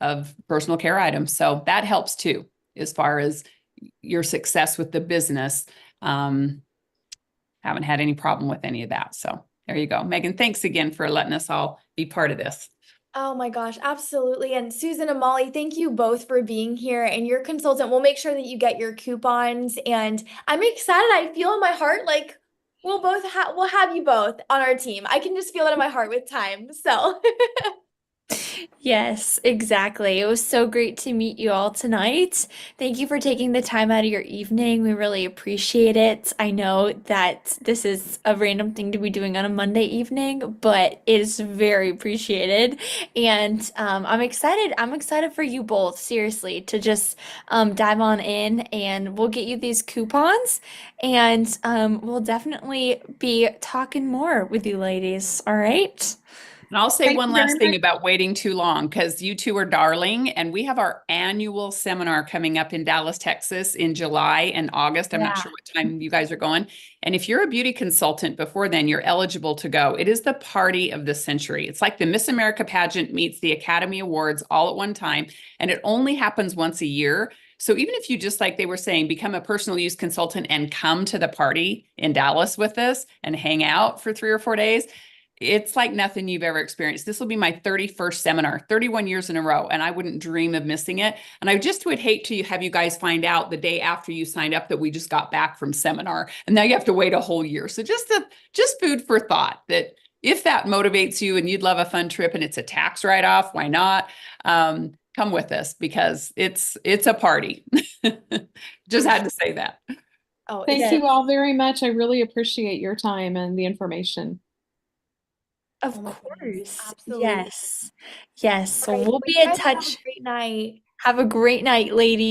of personal care items. So that helps too, as far as your success with the business. Haven't had any problem with any of that. So there you go. Megan, thanks again for letting us all be part of this. Oh my gosh, absolutely. And Susan and Molly, thank you both for being here. And your consultant, we'll make sure that you get your coupons. And I'm excited. I feel in my heart like we'll have you both on our team. I can just feel it in my heart with time. So Yes, exactly. It was so great to meet you all tonight. Thank you for taking the time out of your evening. We really appreciate it. I know that this is a random thing to be doing on a Monday evening, but it is very appreciated. And I'm excited. I'm excited for you both, seriously, to just dive on in, and we'll get you these coupons, and we'll definitely be talking more with you ladies. All right? And I'll say Thank one you very last thing much. about waiting too long, because you two are darling. And we have our annual seminar coming up in Dallas, Texas in July and August. I'm not Yeah. sure what time you guys are going. And if you're a beauty consultant before then, you're eligible to go. It is the party of the century. It's like the Miss America pageant meets the Academy Awards all at one time. And it only happens once a year. So even if you just, like they were saying, become a personal use consultant and come to the party in Dallas with us and hang out for 3 or 4 days, it's like nothing you've ever experienced. This will be my 31st seminar, 31 years in a row, and I wouldn't dream of missing it. And I just would hate to have you guys find out the day after you signed up that we just got back from seminar, and now you have to wait a whole year. So just food for thought, that if that motivates you and you'd love a fun trip and it's a tax write-off, why not? Come with us, because it's a party. Just had to say that. oh, Thank it's you all very much. I really appreciate your time and the information. Of oh my goodness, course. absolutely. Yes. Yes. So All right, we'll well, be you in guys have a touch. great night. Have a great night, ladies.